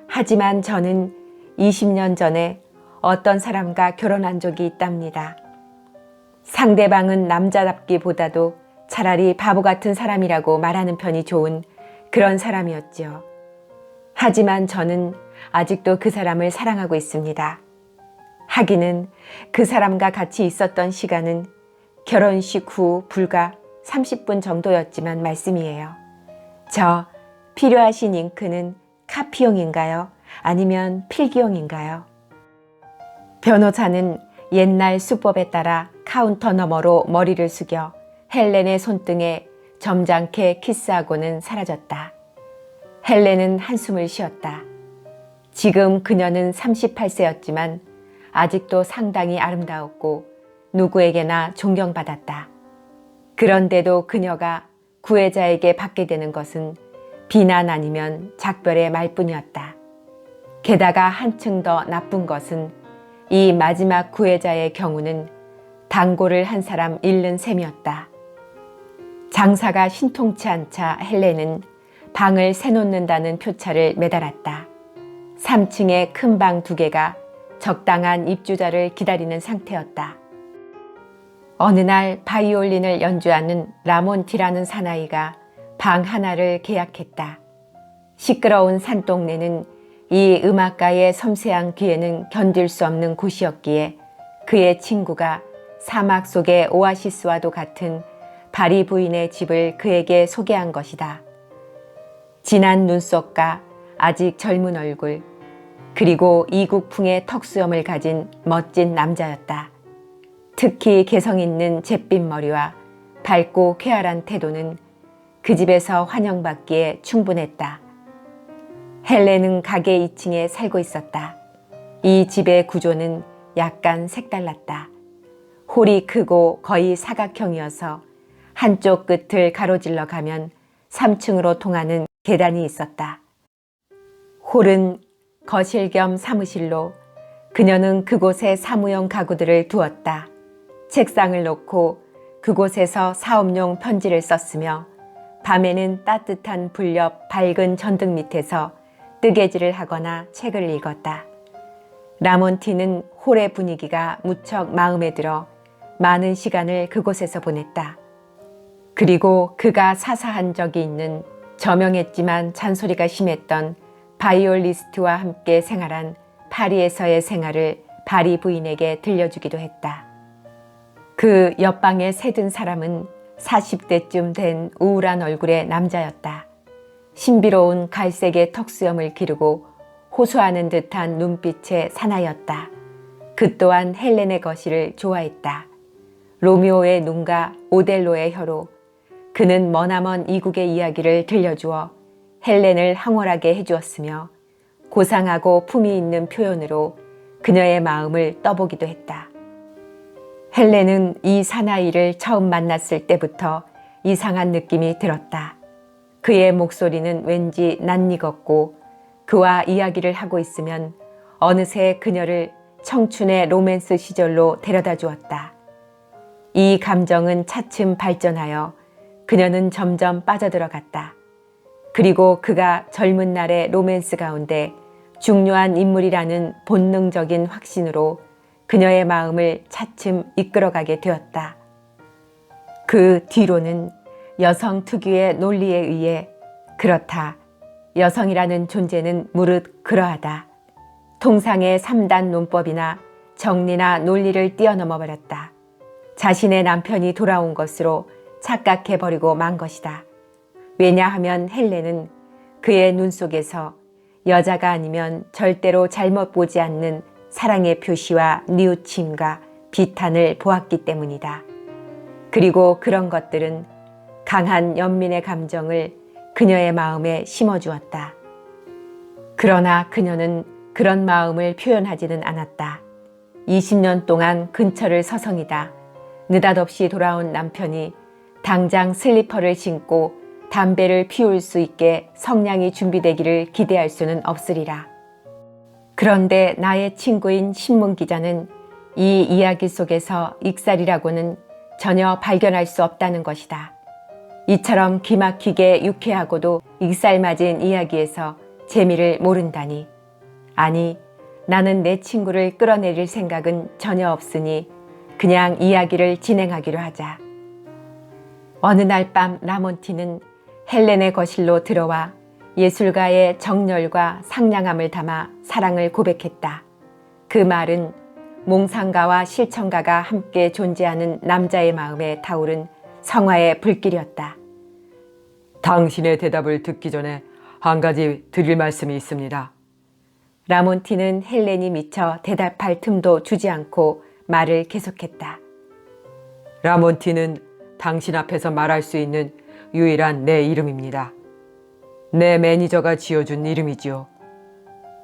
하지만 저는 20년 전에 어떤 사람과 결혼한 적이 있답니다. 상대방은 남자답기보다도 차라리 바보 같은 사람이라고 말하는 편이 좋은 그런 사람이었지요. 하지만 저는 아직도 그 사람을 사랑하고 있습니다. 하기는 그 사람과 같이 있었던 시간은 결혼식 후 불과 30분 정도였지만 말씀이에요. 저 필요하신 잉크는 카피용인가요? 아니면 필기용인가요? 변호사는 옛날 수법에 따라 카운터 너머로 머리를 숙여 헬렌의 손등에 점잖게 키스하고는 사라졌다. 헬렌은 한숨을 쉬었다. 지금 그녀는 38세였지만 아직도 상당히 아름다웠고 누구에게나 존경받았다. 그런데도 그녀가 구애자에게 받게 되는 것은 비난 아니면 작별의 말뿐이었다. 게다가 한층 더 나쁜 것은 이 마지막 구애자의 경우는 단고를 한 사람 잃는 셈이었다. 장사가 신통치 않자 헬렌은 방을 새놓는다는 표차를 매달았다. 3층에 큰 방 2개가 적당한 입주자를 기다리는 상태였다. 어느 날 바이올린을 연주하는 라몬티라는 사나이가 방 하나를 계약했다. 시끄러운 산동네는 이 음악가의 섬세한 귀에는 견딜 수 없는 곳이었기에 그의 친구가 사막 속의 오아시스와도 같은 바리 부인의 집을 그에게 소개한 것이다. 진한 눈썹과 아직 젊은 얼굴, 그리고 이국풍의 턱수염을 가진 멋진 남자였다. 특히 개성 있는 잿빛 머리와 밝고 쾌활한 태도는 그 집에서 환영받기에 충분했다. 헬렌은 가게 2층에 살고 있었다. 이 집의 구조는 약간 색달랐다. 홀이 크고 거의 사각형이어서 한쪽 끝을 가로질러 가면 3층으로 통하는 계단이 있었다. 홀은 거실 겸 사무실로 그녀는 그곳에 사무용 가구들을 두었다. 책상을 놓고 그곳에서 사업용 편지를 썼으며 밤에는 따뜻한 불 옆 밝은 전등 밑에서 뜨개질을 하거나 책을 읽었다. 라몬티는 홀의 분위기가 무척 마음에 들어 많은 시간을 그곳에서 보냈다. 그리고 그가 사사한 적이 있는 저명했지만 잔소리가 심했던 바이올리스트와 함께 생활한 파리에서의 생활을 바리 부인에게 들려주기도 했다. 그 옆방에 새든 사람은 40대쯤 된 우울한 얼굴의 남자였다. 신비로운 갈색의 턱수염을 기르고 호소하는 듯한 눈빛의 사나이였다. 그 또한 헬렌의 거실을 좋아했다. 로미오의 눈과 오델로의 혀로 그는 머나먼 이국의 이야기를 들려주어 헬렌을 황홀하게 해주었으며 고상하고 품위 있는 표현으로 그녀의 마음을 떠보기도 했다. 헬렌은 이 사나이를 처음 만났을 때부터 이상한 느낌이 들었다. 그의 목소리는 왠지 낯익었고 그와 이야기를 하고 있으면 어느새 그녀를 청춘의 로맨스 시절로 데려다 주었다. 이 감정은 차츰 발전하여 그녀는 점점 빠져들어갔다. 그리고 그가 젊은 날의 로맨스 가운데 중요한 인물이라는 본능적인 확신으로 그녀의 마음을 차츰 이끌어가게 되었다. 그 뒤로는 여성 특유의 논리에 의해 그렇다. 여성이라는 존재는 무릇 그러하다. 통상의 3단 논법이나 정리나 논리를 뛰어넘어 버렸다. 자신의 남편이 돌아온 것으로 착각해버리고 만 것이다. 왜냐하면 헬렌은 그의 눈 속에서 여자가 아니면 절대로 잘못 보지 않는 사랑의 표시와 뉘우침과 비탄을 보았기 때문이다. 그리고 그런 것들은 강한 연민의 감정을 그녀의 마음에 심어주었다. 그러나 그녀는 그런 마음을 표현하지는 않았다. 20년 동안 근처를 서성이다 느닷없이 돌아온 남편이 당장 슬리퍼를 신고 담배를 피울 수 있게 성냥이 준비되기를 기대할 수는 없으리라. 그런데 나의 친구인 신문기자는 이 이야기 속에서 익살이라고는 전혀 발견할 수 없다는 것이다. 이처럼 기막히게 유쾌하고도 익살맞은 이야기에서 재미를 모른다니. 아니, 나는 내 친구를 끌어내릴 생각은 전혀 없으니 그냥 이야기를 진행하기로 하자. 어느 날 밤 라몬티는 헬렌의 거실로 들어와 예술가의 정열과 상냥함을 담아 사랑을 고백했다. 그 말은 몽상가와 실천가가 함께 존재하는 남자의 마음에 타오른 성화의 불길이었다. 당신의 대답을 듣기 전에 한 가지 드릴 말씀이 있습니다. 라몬티는 헬렌이 미쳐 대답할 틈도 주지 않고 말을 계속했다. 라몬티는 당신 앞에서 말할 수 있는 유일한 내 이름입니다. 내 매니저가 지어준 이름이지요.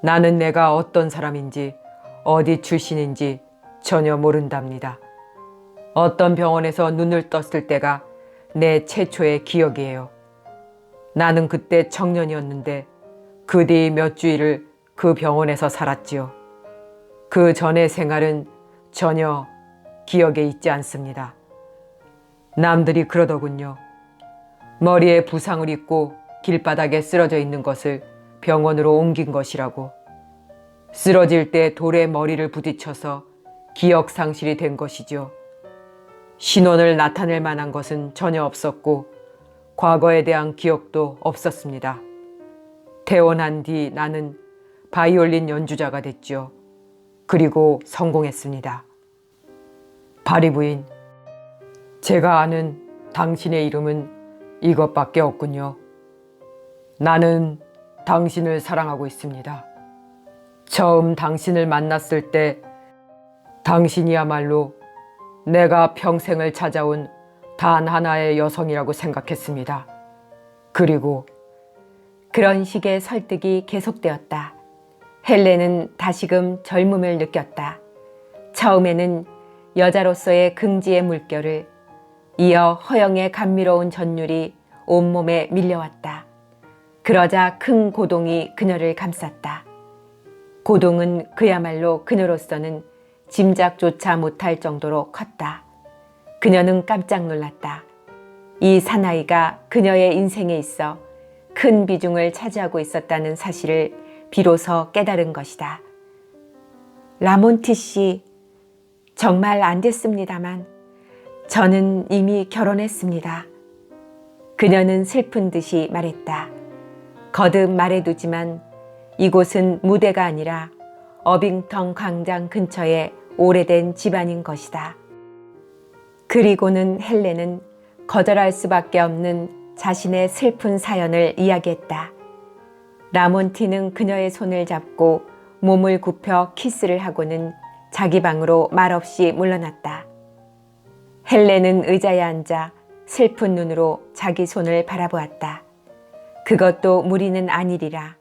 나는 내가 어떤 사람인지 어디 출신인지 전혀 모른답니다. 어떤 병원에서 눈을 떴을 때가 내 최초의 기억이에요. 나는 그때 청년이었는데 그 뒤 몇 주일을 그 병원에서 살았지요. 그 전의 생활은 전혀 기억에 있지 않습니다. 남들이 그러더군요. 머리에 부상을 입고 길바닥에 쓰러져 있는 것을 병원으로 옮긴 것이라고. 쓰러질 때 돌에 머리를 부딪혀서 기억 상실이 된 것이죠. 신원을 나타낼 만한 것은 전혀 없었고 과거에 대한 기억도 없었습니다. 퇴원한 뒤 나는 바이올린 연주자가 됐죠. 그리고 성공했습니다. 바리 부인, 제가 아는 당신의 이름은 이것밖에 없군요. 나는 당신을 사랑하고 있습니다. 처음 당신을 만났을 때 당신이야말로 내가 평생을 찾아온 단 하나의 여성이라고 생각했습니다. 그리고 그런 식의 설득이 계속되었다. 헬렌은 다시금 젊음을 느꼈다. 처음에는 여자로서의 긍지의 물결을, 이어 허영의 감미로운 전율이 온몸에 밀려왔다. 그러자 큰 고동이 그녀를 감쌌다. 고동은 그야말로 그녀로서는 짐작조차 못할 정도로 컸다. 그녀는 깜짝 놀랐다. 이 사나이가 그녀의 인생에 있어 큰 비중을 차지하고 있었다는 사실을 비로소 깨달은 것이다. 라몬티 씨, 정말 안 됐습니다만 저는 이미 결혼했습니다. 그녀는 슬픈 듯이 말했다. 거듭 말해두지만 이곳은 무대가 아니라 어빙턴 광장 근처의 오래된 집안인 것이다. 그리고는 헬렌은 거절할 수밖에 없는 자신의 슬픈 사연을 이야기했다. 라몬티는 그녀의 손을 잡고 몸을 굽혀 키스를 하고는 자기 방으로 말없이 물러났다. 헬렌은 의자에 앉아 슬픈 눈으로 자기 손을 바라보았다. 그것도 무리는 아니리라.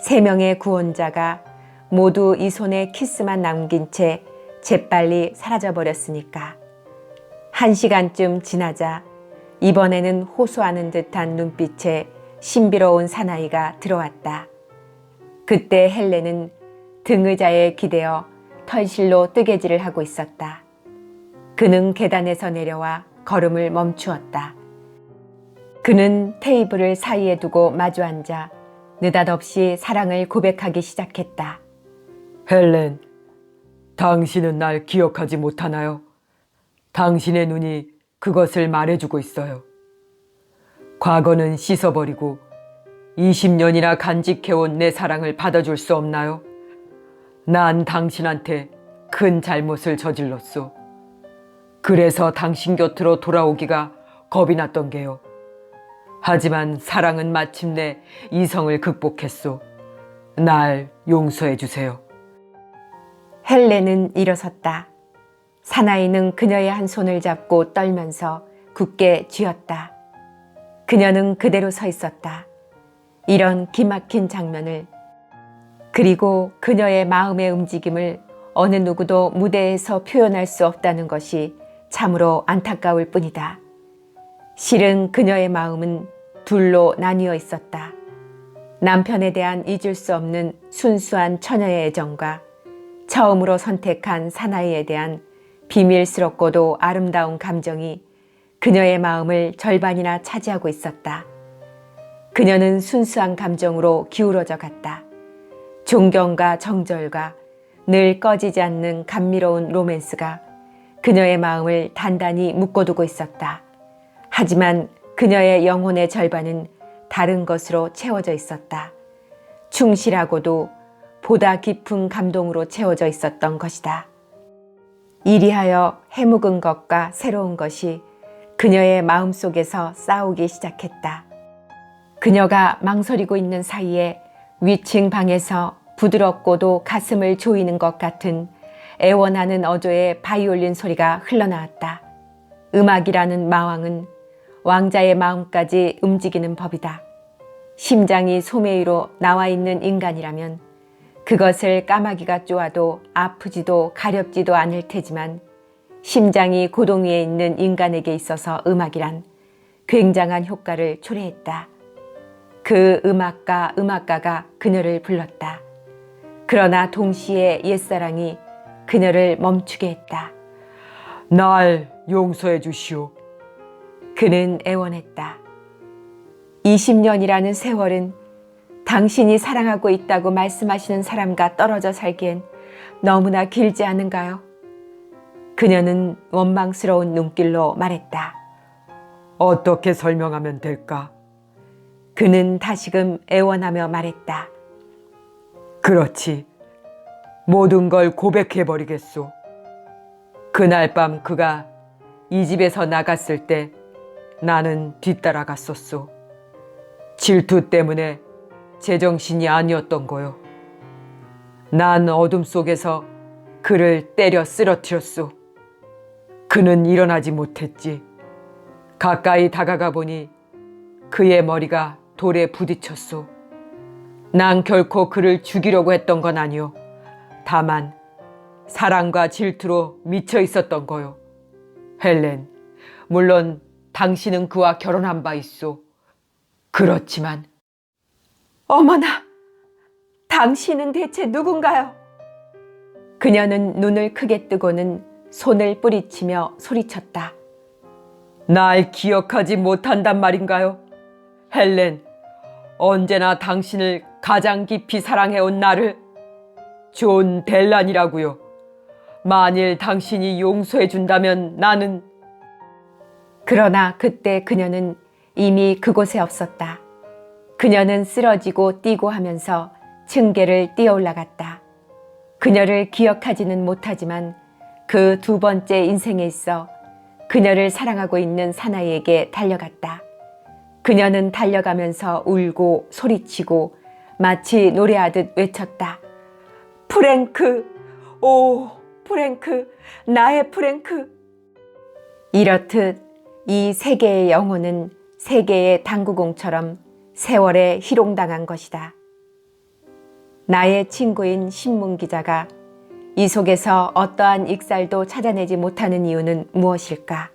3명의 구원자가 모두 이 손에 키스만 남긴 채 재빨리 사라져버렸으니까. 1시간쯤 지나자 이번에는 호소하는 듯한 눈빛에 신비로운 사나이가 들어왔다. 그때 헬렌은 등의자에 기대어 털실로 뜨개질을 하고 있었다. 그는 계단에서 내려와 걸음을 멈추었다. 그는 테이블을 사이에 두고 마주 앉아 느닷없이 사랑을 고백하기 시작했다. 헬렌, 당신은 날 기억하지 못하나요? 당신의 눈이 그것을 말해주고 있어요. 과거는 씻어버리고 20년이나 간직해온 내 사랑을 받아줄 수 없나요? 난 당신한테 큰 잘못을 저질렀소. 그래서 당신 곁으로 돌아오기가 겁이 났던 게요. 하지만 사랑은 마침내 이성을 극복했소. 날 용서해 주세요. 헬렌은 일어섰다. 사나이는 그녀의 한 손을 잡고 떨면서 굳게 쥐었다. 그녀는 그대로 서 있었다. 이런 기막힌 장면을, 그리고 그녀의 마음의 움직임을 어느 누구도 무대에서 표현할 수 없다는 것이 참으로 안타까울 뿐이다. 실은 그녀의 마음은 둘로 나뉘어 있었다. 남편에 대한 잊을 수 없는 순수한 처녀의 애정과 처음으로 선택한 사나이에 대한 비밀스럽고도 아름다운 감정이 그녀의 마음을 절반이나 차지하고 있었다. 그녀는 순수한 감정으로 기울어져 갔다. 존경과 정절과 늘 꺼지지 않는 감미로운 로맨스가 그녀의 마음을 단단히 묶어두고 있었다. 하지만 그녀의 영혼의 절반은 다른 것으로 채워져 있었다. 충실하고도 보다 깊은 감동으로 채워져 있었던 것이다. 이리하여 해묵은 것과 새로운 것이 그녀의 마음속에서 싸우기 시작했다. 그녀가 망설이고 있는 사이에 위층 방에서 부드럽고도 가슴을 조이는 것 같은 애원하는 어조의 바이올린 소리가 흘러나왔다. 음악이라는 마왕은 왕자의 마음까지 움직이는 법이다. 심장이 소매 위로 나와 있는 인간이라면 그것을 까마귀가 쪼아도 아프지도 가렵지도 않을 테지만 심장이 고동 위에 있는 인간에게 있어서 음악이란 굉장한 효과를 초래했다. 그 음악가가 그녀를 불렀다. 그러나 동시에 옛사랑이 그녀를 멈추게 했다. 날 용서해 주시오. 그는 애원했다. 20년이라는 세월은 당신이 사랑하고 있다고 말씀하시는 사람과 떨어져 살기엔 너무나 길지 않은가요? 그녀는 원망스러운 눈길로 말했다. 어떻게 설명하면 될까? 그는 다시금 애원하며 말했다. 그렇지. 모든 걸 고백해버리겠소. 그날 밤 그가 이 집에서 나갔을 때 나는 뒤따라갔었소. 질투 때문에 제정신이 아니었던 거요. 난 어둠 속에서 그를 때려 쓰러뜨렸소. 그는 일어나지 못했지. 가까이 다가가 보니 그의 머리가 돌에 부딪혔소. 난 결코 그를 죽이려고 했던 건 아니오. 다만 사랑과 질투로 미쳐 있었던 거요. 헬렌, 물론 당신은 그와 결혼한 바 있소. 그렇지만 어머나, 당신은 대체 누군가요? 그녀는 눈을 크게 뜨고는 손을 뿌리치며 소리쳤다. 날 기억하지 못한단 말인가요? 헬렌, 언제나 당신을 가장 깊이 사랑해온 나를 존 델란이라고요. 만일 당신이 용서해준다면 나는... 그러나 그때 그녀는 이미 그곳에 없었다. 그녀는 쓰러지고 뛰고 하면서 층계를 뛰어 올라갔다. 그녀를 기억하지는 못하지만 그 두 번째 인생에 있어 그녀를 사랑하고 있는 사나이에게 달려갔다. 그녀는 달려가면서 울고 소리치고 마치 노래하듯 외쳤다. 프랭크, 오 프랭크, 나의 프랭크. 이렇듯 이 세계의 영혼은 세계의 당구공처럼 세월에 희롱당한 것이다. 나의 친구인 신문기자가 이 속에서 어떠한 익살도 찾아내지 못하는 이유는 무엇일까?